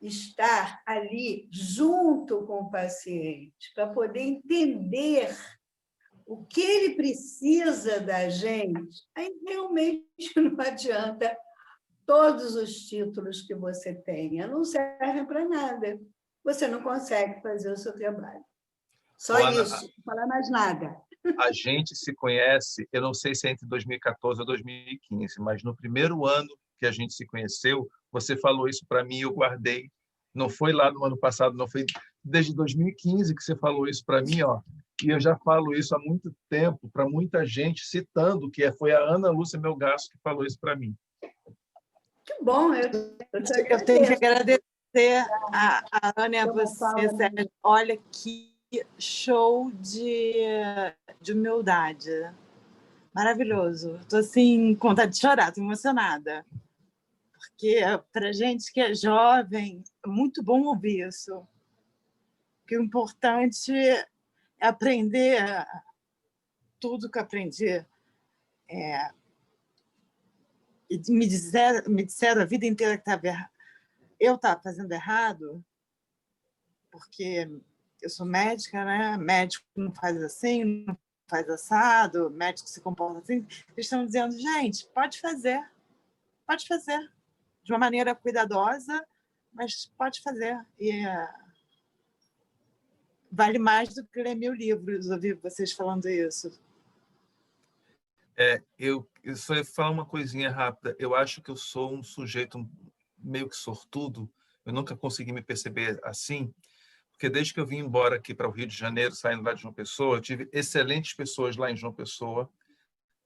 estar ali junto com o paciente para poder entender o que ele precisa da gente, aí realmente não adianta todos os títulos que você tenha, não servem para nada. Você não consegue fazer o seu trabalho. Só Ana, isso, não falar mais nada. a gente se conhece, eu não sei se é entre 2014 ou 2015, mas no primeiro ano que a gente se conheceu, você falou isso para mim e eu guardei. Não foi lá no ano passado, não foi desde 2015 que você falou isso para mim, ó. E eu já falo isso há muito tempo para muita gente, citando que foi a Ana Lúcia Melgaço que falou isso para mim. Que bom, eu tenho que agradecer a Ana e a você, Sérgio. Olha que show de humildade. Maravilhoso. Estou assim, com vontade de chorar, estou emocionada. Porque para gente que é jovem, é muito bom ouvir isso. Porque o importante é aprender tudo que aprendi. E me disseram a vida inteira que eu estava fazendo errado, porque eu sou médica, né? Médico não faz assim, não faz assado, médico se comporta assim. Eles estão dizendo, gente, pode fazer, de uma maneira cuidadosa, mas pode fazer. E vale mais do que ler 1000 livros, ouvir vocês falando isso. Eu só ia falar uma coisinha rápida. Eu acho que eu sou um sujeito meio que sortudo. Eu nunca consegui me perceber assim, porque desde que eu vim embora aqui para o Rio de Janeiro, saindo lá de João Pessoa, eu tive excelentes pessoas lá em João Pessoa,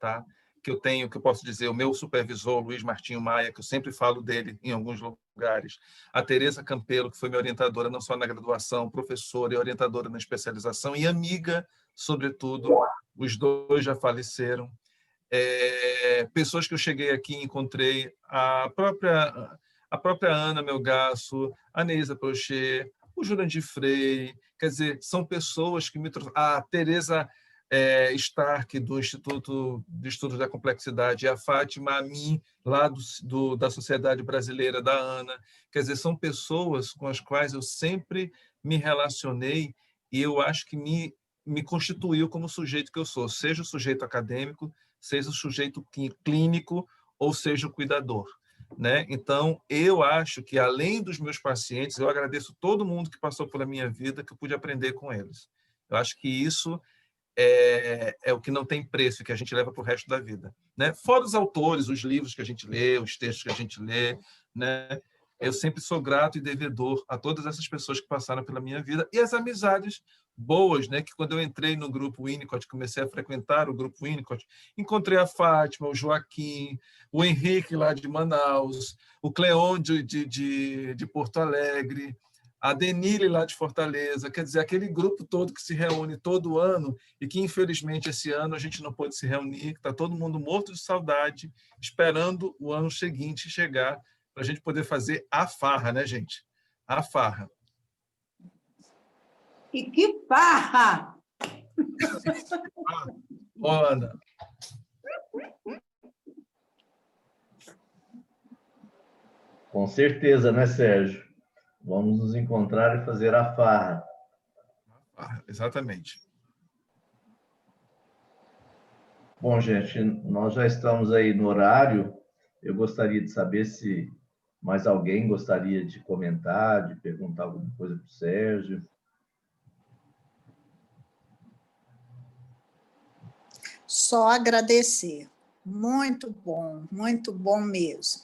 tá? Que eu posso dizer, o meu supervisor, Luiz Martinho Maia, que eu sempre falo dele em alguns lugares, a Tereza Campelo, que foi minha orientadora não só na graduação, professora e orientadora na especialização, e amiga, sobretudo, os dois já faleceram. Pessoas que eu cheguei aqui e encontrei, a própria Ana Melgaço, a Neisa Prochet, o Jurandir Frei, quer dizer, são pessoas que me trouxeram. A Tereza Stark, do Instituto de Estudos da Complexidade, e a Fátima Amin, lá da Sociedade Brasileira da Ana. Quer dizer, são pessoas com as quais eu sempre me relacionei e eu acho que me constituiu como sujeito que eu sou, seja o sujeito acadêmico, seja o sujeito clínico ou seja o cuidador. Né? Então, eu acho que, além dos meus pacientes, eu agradeço todo mundo que passou pela minha vida, que eu pude aprender com eles. Eu acho que isso é o que não tem preço, que a gente leva para o resto da vida. Né? Fora os autores, os livros que a gente lê, os textos que a gente lê, né? Eu sempre sou grato e devedor a todas essas pessoas que passaram pela minha vida e as amizades boas, né? Que quando eu entrei no grupo Winnicott, comecei a frequentar o grupo Winnicott, encontrei a Fátima, o Joaquim, o Henrique lá de Manaus, o Cleon de Porto Alegre, a Denile lá de Fortaleza, quer dizer, aquele grupo todo que se reúne todo ano e que, infelizmente, esse ano a gente não pôde se reunir, está todo mundo morto de saudade, esperando o ano seguinte chegar para a gente poder fazer a farra, né, gente? A farra. E que farra! Ana. Com certeza, né, Sérgio? Vamos nos encontrar e fazer a farra. Exatamente. Bom, gente, nós já estamos aí no horário. Eu gostaria de saber se mais alguém gostaria de comentar, de perguntar alguma coisa para o Sérgio. Só agradecer. Muito bom mesmo.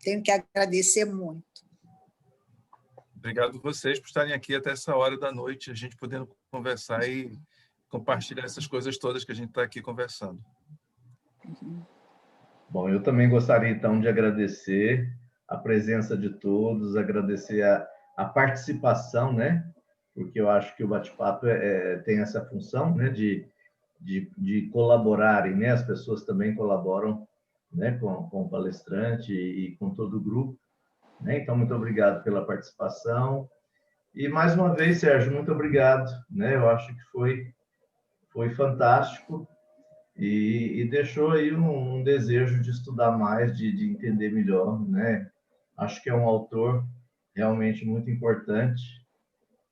Tenho que agradecer muito. Obrigado a vocês por estarem aqui até essa hora da noite, a gente podendo conversar e compartilhar essas coisas todas que a gente está aqui conversando. Bom, eu também gostaria, então, de agradecer a presença de todos, agradecer a participação, né? Porque eu acho que o bate-papo tem essa função, né? De colaborarem, né? As pessoas também colaboram, né? Com o palestrante e com todo o grupo, né? Então, muito obrigado pela participação. E, mais uma vez, Sérgio, muito obrigado, né? Eu acho que foi fantástico. E deixou aí um desejo de estudar mais, de entender melhor, né? Acho que é um autor realmente muito importante.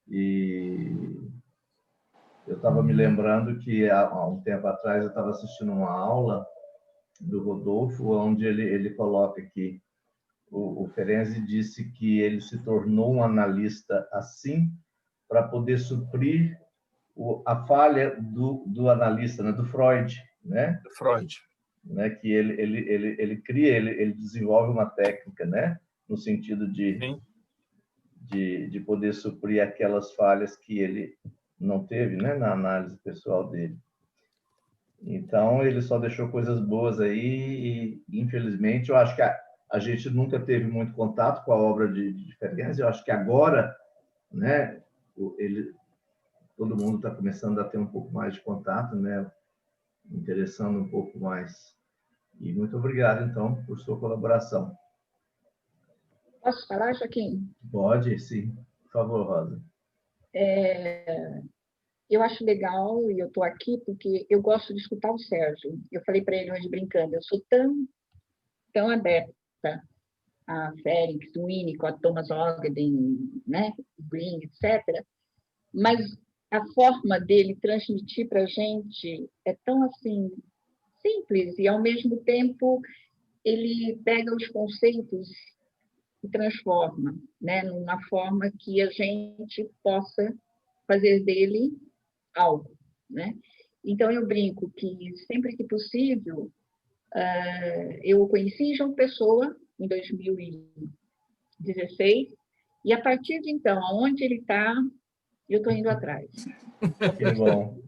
E eu estava me lembrando que há um tempo atrás eu estava assistindo uma aula do Rodolfo, onde ele coloca que o Ferenczi disse que ele se tornou um analista assim para poder suprir a falha do analista, né? Do Freud, né? Freud. Né? Que ele desenvolve uma técnica, né? No sentido de poder suprir aquelas falhas que ele não teve, né? Na análise pessoal dele. Então, ele só deixou coisas boas aí e, infelizmente, eu acho que a gente nunca teve muito contato com a obra de Ferenczi. Eu acho que agora, né? Todo mundo está começando a ter um pouco mais de contato, né? Interessando um pouco mais. E muito obrigado, então, por sua colaboração. Posso falar, Joaquim? Pode, sim. Por favor, Rosa. Eu acho legal, e eu estou aqui porque eu gosto de escutar o Sérgio. Eu falei para ele hoje brincando, eu sou tão adepta a Félix, Winnicott, a Thomas Ogden, né? Green, etc. Mas a forma dele transmitir para a gente é tão assim simples e ao mesmo tempo ele pega os conceitos e transforma, né, numa forma que a gente possa fazer dele algo, né? Então eu brinco que sempre que possível eu o conheci em João Pessoa em 2016 e a partir de então, aonde ele está, eu estou indo atrás. Que bom.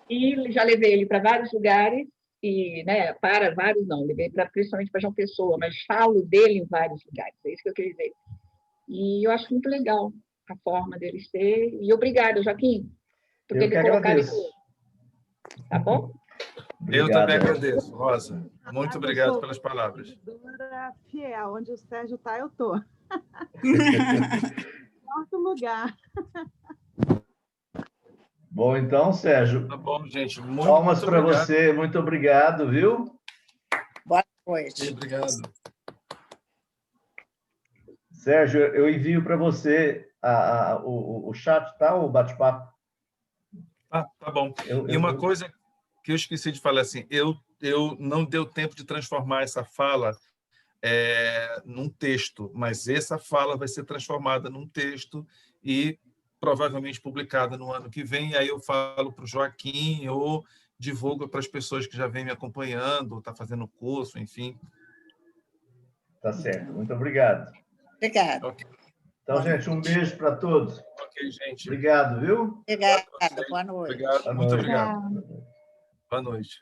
E já levei ele para vários lugares, e, né, para vários não, levei principalmente para João Pessoa, mas falo dele em vários lugares, é isso que eu queria dizer. E eu acho muito legal a forma dele ser, e obrigada, Joaquim, por ter me colocado aqui. Tá bom? Eu também agradeço, Rosa. Muito obrigado pelas palavras. Fiel, onde o Sérgio está, eu estou. Quarto lugar. Bom, então, Sérgio. Tá bom, gente. Palmas para você. Muito obrigado, viu? Boa noite. Obrigado. Sérgio, eu envio para você o chat, tá? O bate-papo. Tá bom. E uma coisa que eu esqueci de falar, assim, eu não deu tempo de transformar essa fala num texto, mas essa fala vai ser transformada num texto e provavelmente publicada no ano que vem, e aí eu falo para o Joaquim ou divulgo para as pessoas que já vêm me acompanhando, está fazendo curso, enfim. Tá certo. Muito obrigado. Obrigada. Okay. Então, gente, um beijo para todos. Ok, gente. Obrigado, viu? Obrigada. Boa noite. Obrigado. Muito obrigado. Boa noite.